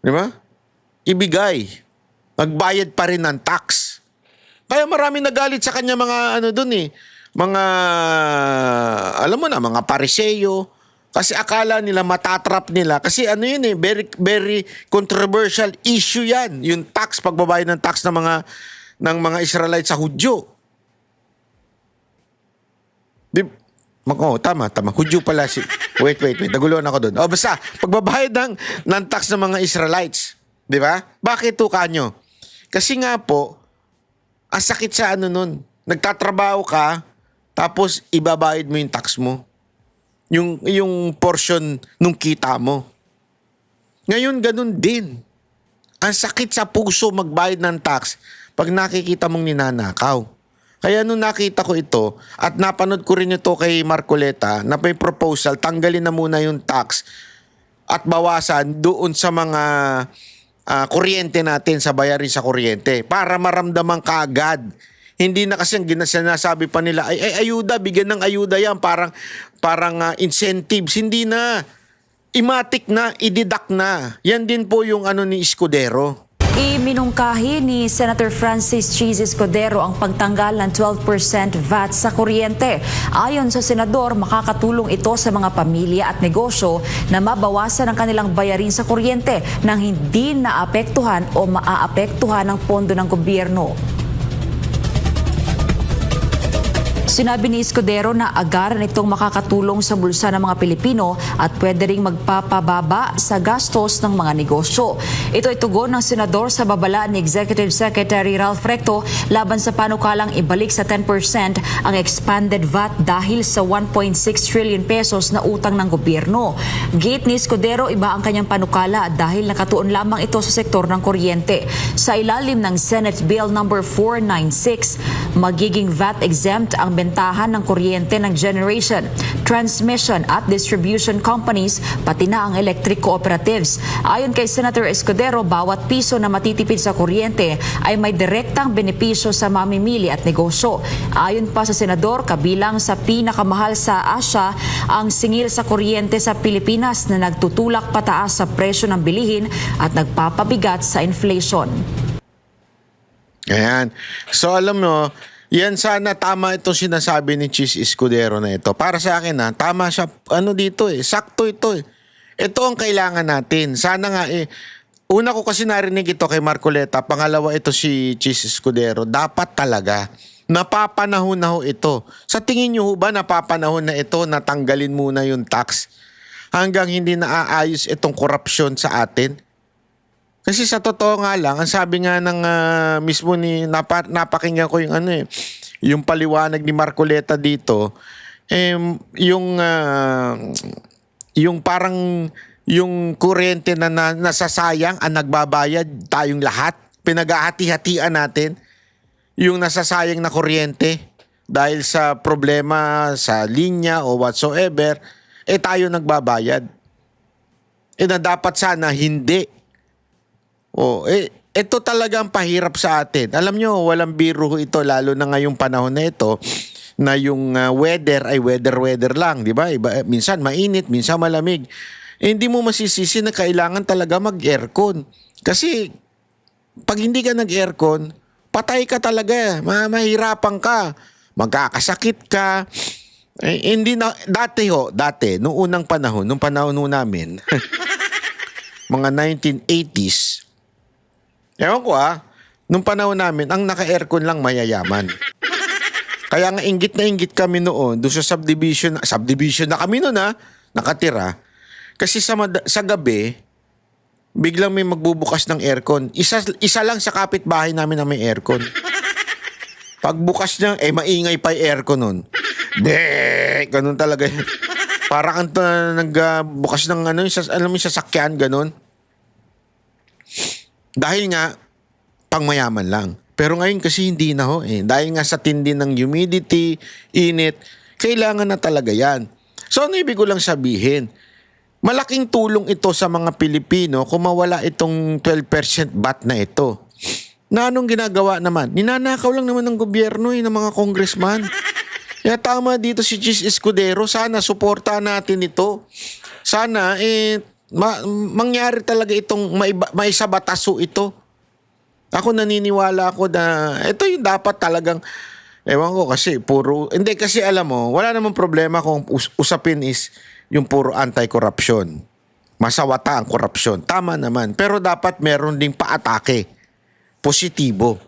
Di ba? Ibigay. Magbayad pa rin ng tax. Kaya marami nagalit sa kanya mga dun eh. Mga, alam mo na, mga pariseyo. Kasi akala nila matatrap nila. Kasi yun eh, very, very controversial issue yan. Yung tax, pagbabayad ng tax ng mga Israelites sa Hudyo. Tama. Hudyo pala si... Wait. Naguluhan ako doon. Basta, pagbabayad ng tax ng mga Israelites. Di ba? Bakit to kanyo? Kasi nga po, ang sakit sa nun. Nagtatrabaho ka, tapos ibabayad mo yung tax mo. Yung portion nung kita mo. Ngayon, ganun din. Ang sakit sa puso magbayad ng tax pag nakikita mong ninanakaw. Kaya nung nakita ko ito, at napanood ko rin ito kay Marcoleta, na may proposal, tanggalin na muna yung tax at bawasan doon sa mga kuryente natin, sa bayarin sa kuryente, para maramdaman kaagad. Hindi na kasi ang sinasabi pa nila, ay ayuda, bigyan ng ayuda yan, parang incentives. Hindi na. Imatik na, ididak na. Yan din po yung ni Escudero. Iminungkahi ni Senator Francis Cheese Escudero ang pagtanggal ng 12% VAT sa kuryente. Ayon sa senador, makakatulong ito sa mga pamilya at negosyo na mabawasan ang kanilang bayarin sa kuryente nang hindi naapektuhan o maaapektuhan ng pondo ng gobyerno. Sinabi ni Escudero na agaran itong makakatulong sa bulsa ng mga Pilipino at pwede ring magpapababa sa gastos ng mga negosyo. Ito ay tugon ng senador sa babala ni Executive Secretary Ralph Recto laban sa panukalang ibalik sa 10% ang expanded VAT dahil sa 1.6 trillion pesos na utang ng gobyerno. Gate ni Escudero, iba ang kanyang panukala dahil nakatuon lamang ito sa sektor ng kuryente. Sa ilalim ng Senate Bill No. 496, magiging VAT exempt ang bentahan ng kuryente ng generation, transmission at distribution companies, pati na ang electric cooperatives. Ayon kay Senator Escudero, bawat piso na matitipid sa kuryente ay may direktang benepisyo sa mamimili at negosyo. Ayon pa sa senador, kabilang sa pinakamahal sa Asia ang singil sa kuryente sa Pilipinas na nagtutulak pataas sa presyo ng bilihin at nagpapabigat sa inflation. Ayan. So alam mo, yan sana tama itong sinasabi ni Cheese Escudero na ito. Para sa akin tama siya, dito sakto ito Ito ang kailangan natin. Sana nga una ko kasi narinig ito kay Marcoleta, pangalawa ito si Cheese Escudero. Dapat talaga, napapanahon na ito. Sa tingin nyo ba napapanahon na ito na tanggalin muna yung tax hanggang hindi naaayos itong korupsyon sa atin? Kasi sa totoo nga lang, ang sabi nga ng mismo ni napakinggan ko yung paliwanag ni Marcoleta dito, yung parang yung kuryente na nasasayang ang nagbabayad tayong lahat, pinaghahati-hatian natin yung nasasayang na kuryente dahil sa problema sa linya o whatsoever, tayo nagbabayad. Na dapat sana hindi. Ito talaga ang pahirap sa atin. Alam nyo, walang biro ito, lalo na ngayong panahon na ito, na yung weather ay weather lang, di ba? Minsan mainit, minsan malamig. Hindi mo masisisi na kailangan talaga mag-aircon. Kasi pag hindi ka nag-aircon, patay ka talaga. Mahirapan ka. Magkakasakit ka. Hindi na, dati, nung unang panahon, nung panahon namin, mga 1980s, ewan ko nung panahon namin, ang naka-aircon lang mayayaman. Kaya nga inggit na inggit kami noon, doon sa subdivision na kami noon nakatira. Kasi sa gabi, biglang may magbubukas ng aircon. Isa lang sa kapitbahay namin na may aircon. Pagbukas niya, maingay pa yung aircon nun. Ganun talaga yun. Parang nagbukas ng sasakyan, ganun. Dahil nga, pangmayaman lang. Pero ngayon kasi hindi na Dahil nga sa tindi ng humidity, init, kailangan na talaga yan. So ano ibig ko lang sabihin? Malaking tulong ito sa mga Pilipino kung mawala itong 12% VAT na ito. Na anong ginagawa naman? Ninanakaw lang naman ng gobyerno ng mga congressman. Kaya tama dito si Chis Escudero. Sana suportahan natin ito. Sana mangyari talaga itong maisabataso ito. Ako naniniwala ako na ito yung dapat talagang, ewan ko kasi hindi kasi alam mo, wala namang problema kung usapin is yung puro anti-corruption. Masawata ang korupsyon. Tama naman. Pero dapat meron ding paatake. Positibo.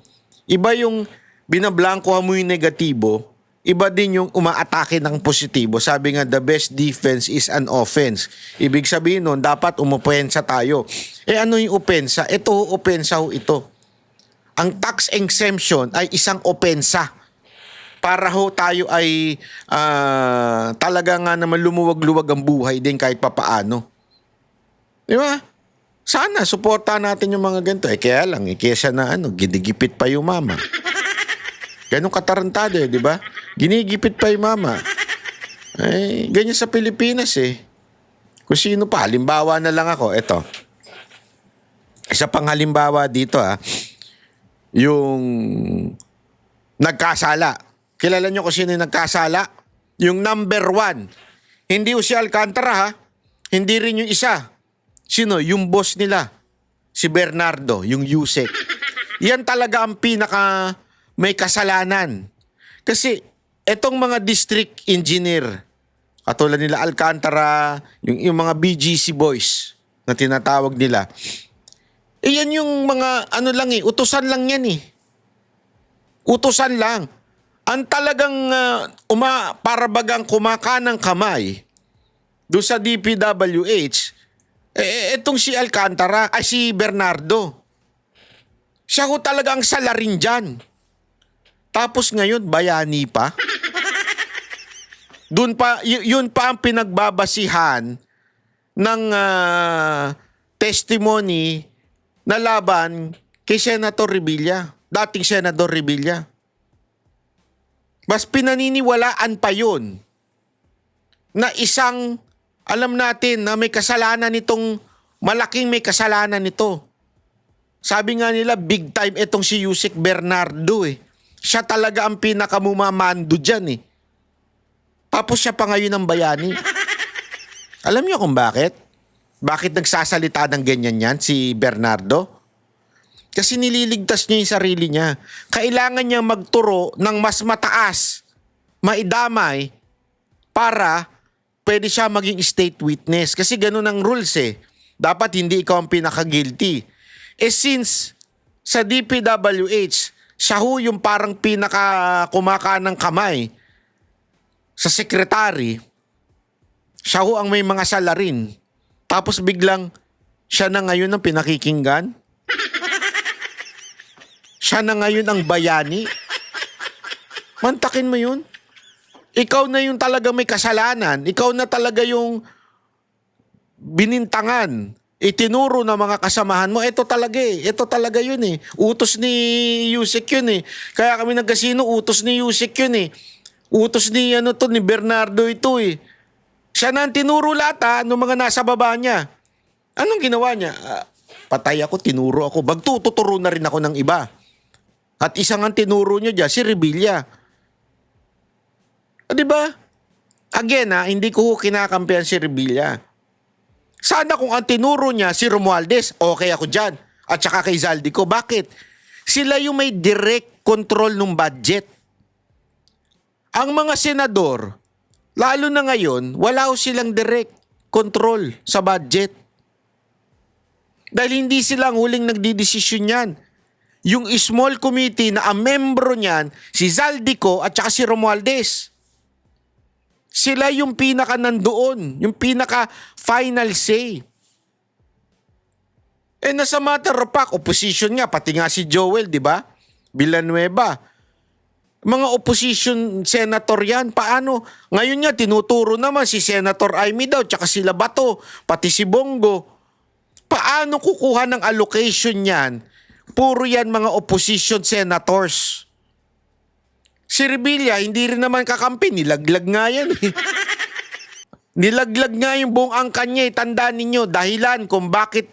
Iba yung binablankohan mo yung negatibo, iba din yung umaatake ng positibo. Sabi nga, the best defense is an offense. Ibig sabihin nun, dapat umupensa tayo. Ano yung opensa? Ito, opensa ho ito. Ang tax exemption ay isang opensa. Para ho tayo ay talaga nga naman lumuwag-luwag ang buhay din kahit papaano. Di ba? Sana, suportahan natin yung mga ganito. Kaya lang, kesa na ginigipit pa yung mama. Ganun katarantado di ba? Ginigipit pa yung mama. Ganyan sa Pilipinas Kung sino pa, halimbawa na lang ako. Ito. Isa pang halimbawa dito yung nagkasala. Kilala nyo kung sino yung nagkasala? Yung number 1. Hindi si Alcantara Hindi rin yung isa. Sino? Yung boss nila. Si Bernardo, yung Yusek. Yan talaga ang pinaka may kasalanan. Kasi etong mga district engineer, katulad nila Alcantara, yung mga BGC boys na tinatawag nila, yan yung mga utusan lang yan Utusan lang. Ang talagang parabagang kumakanang kamay doon sa DPWH, etong si Alcantara, si Bernardo. Siya ho talaga ang salarin dyan. Tapos ngayon, bayani pa. Yun pa ang pinagbabasihan ng testimony na laban kay Senator Revilla, dating Senator Revilla. Mas pinaniniwalaan pa yun na isang alam natin na may kasalanan nitong, malaking may kasalanan nito. Sabi nga nila, big time itong si Yusek Bernardo Siya talaga ang pinakamumamando dyan Tapos siya pa ngayon ang bayani. Alam niyo kung bakit? Bakit nagsasalita ng ganyan yan si Bernardo? Kasi nililigtas niya yung sarili niya. Kailangan niya magturo ng mas mataas, maidamay, para pwede siya maging state witness. Kasi ganun ang rules Dapat hindi ikaw ang pinaka-guilty. Since sa DPWH, siya ho yung parang pinaka-kumakanang kamay sa sekretary, siya ho ang may mga salarin. Tapos biglang, siya na ngayon ang pinakikinggan? Siya na ngayon ang bayani? Mantakin mo yun. Ikaw na yung talaga may kasalanan. Ikaw na talaga yung binintangan. Itinuro ng mga kasamahan mo. Ito talaga Ito talaga yun Utos ni Yusek yun Kaya kami nagkasino, utos ni Yusek yun Utos ni ni Bernardo ito Siya na ang tinuro lahat ng mga nasa baba niya. Anong ginawa niya? Patay ako, tinuro ako. Bagtututuro na rin ako ng iba. At isang ang tinuro niya dyan, si Revilla. Diba? Again hindi ko kinakampihan si Revilla. Sana kung ang tinuro niya si Romualdez, okay ako dyan. At saka kay Zaldico. Bakit? Sila yung may direct control ng budget. Ang mga senador, lalo na ngayon, wala ho silang direct control sa budget. Dahil hindi silang huling nagdidesisyon yan. Yung small committee na ang membro niyan, si Zaldico at saka si Romualdez. Sila yung pinaka nandoon, yung pinaka final say. Nasa matter of fact, opposition nga, pati nga si Joel, di ba? Villanueva. Mga opposition senator yan, paano? Ngayon nga, tinuturo naman si Senator Amy daw, tsaka sila Bato, pati si Bongo. Paano kukuha ng allocation yan? Puro yan mga opposition senators. Si Revilla, hindi rin naman kakampi. Nilaglag nga yan Nilaglag nga yung buong angkan niya. Tandaan ninyo, dahilan kung bakit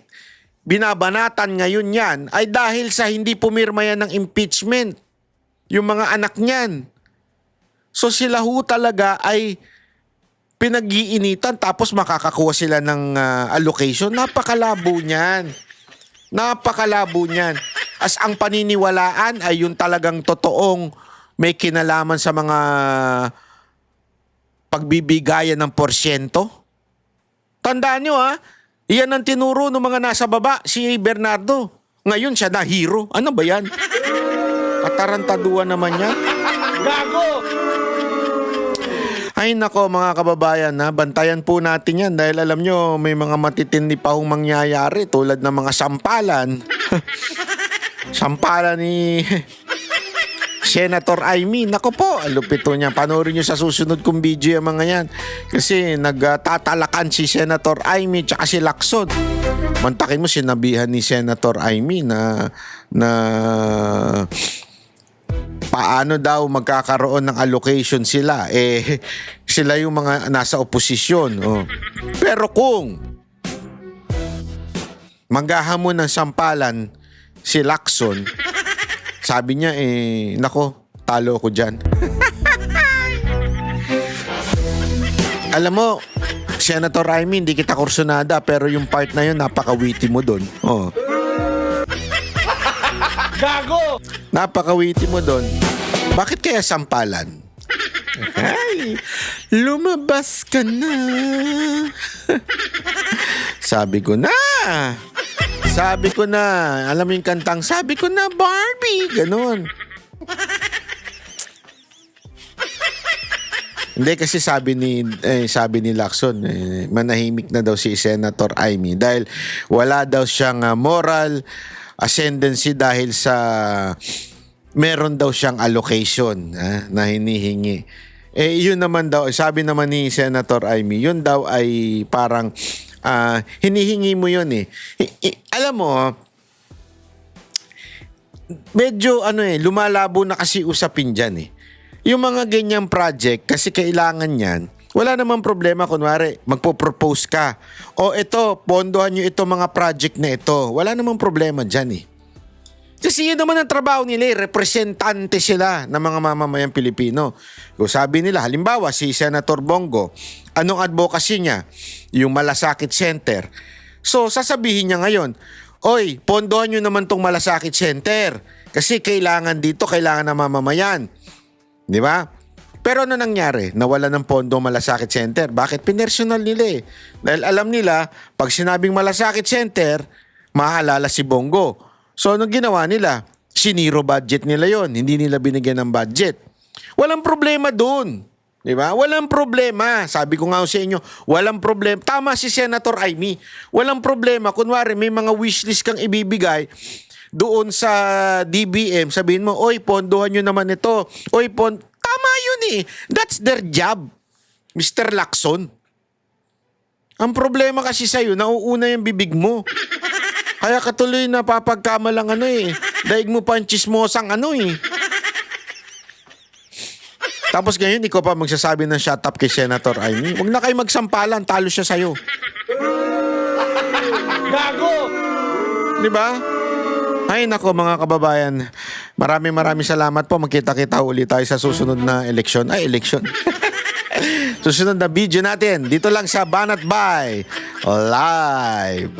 binabanatan ngayon yan ay dahil sa hindi pumirma yan ng impeachment. Yung mga anak niyan. So sila ho talaga ay pinag-iinitan tapos makakakuha sila ng allocation. Napakalabo niyan. Napakalabo niyan. As ang paniniwalaan ay yung talagang totoong may kinalaman sa mga pagbibigayan ng porsyento. Tandaan nyo iyan ang tinuro ng mga nasa baba, si Bernardo. Ngayon siya na hero. Ano ba yan? Katarantaduan naman yan. Gago! Ay nako mga kababayan, bantayan po natin yan dahil alam nyo may mga matitindi pa hong mangyayari tulad ng mga sampalan. Sampalan ni Senator Amy. Nako po, lupito niya. Panoorin nyo sa susunod kong video yung mga yan. Kasi nagtatalakan si Senator Amy tsaka si Lacson. Mantakin mo, sinabihan ni Senator Amy na paano daw magkakaroon ng allocation sila. Sila yung mga nasa oposisyon. Pero kung manggahamon ng sampalan si Lacson, sabi niya, nako, talo ko dyan. Alam mo, Senator Amy, hindi kita kursunada, pero yung part na yun, napaka-witty mo doon. Gago! Napaka-witty mo doon. Bakit kaya sampalan? Ay, lumabas ka na. Sabi ko na. Alam mo yung kantang, sabi ko na, Barbie. Ganon. Hindi kasi sabi ni Lacson, manahimik na daw si Senator Amy dahil wala daw siyang moral ascendancy dahil sa meron daw siyang allocation na hinihingi. Yun naman daw, sabi naman ni Senator Amy, yun daw ay parang hinihingi mo yun alam mo, medyo lumalabo na kasi usapin dyan Yung mga ganyang project, kasi kailangan yan, wala namang problema. Kunwari, magpo-propose ka. O ito, pondohan nyo ito mga project na ito. Wala namang problema dyan Kasi yun naman ang trabaho nila representante sila ng mga mamamayang Pilipino. Kung sabi nila, halimbawa si Senator Bongo, anong advocacy niya? Yung Malasakit Center. So, sasabihin niya ngayon, oy, pondohan nyo naman tong Malasakit Center. Kasi kailangan dito, kailangan ng mamamayan. Di ba? Pero ano nangyari? Nawala ng pondo Malasakit Center. Bakit? Pinersonal nila Dahil alam nila, pag sinabing Malasakit Center, maaalala si Bongo. So, anong ginawa nila? Siniro budget nila yon. Hindi nila binigyan ng budget. Walang problema dun. Di ba? Walang problema. Sabi ko nga sa inyo, walang problema. Tama si Senator Amy. Walang problema. Kunwari, may mga wishlist kang ibibigay doon sa DBM, sabihin mo, oy, pondohan nyo naman ito. Oy, tama yun That's their job, Mr. Lacson. Ang problema kasi sa'yo, nauuna yung bibig mo. Kaya katuloy na papagkamalang daig mo pa ang chismosang Tapos ngayon, ikaw pa magsasabi ng shut up kay Senator Amy. Huwag na kayo magsampalan, talo siya sa'yo. Gago! Di ba? Ay nako mga kababayan, maraming salamat po. Magkita-kita ulit tayo sa susunod na eleksyon. Susunod na video natin dito lang sa Banat Bay Live.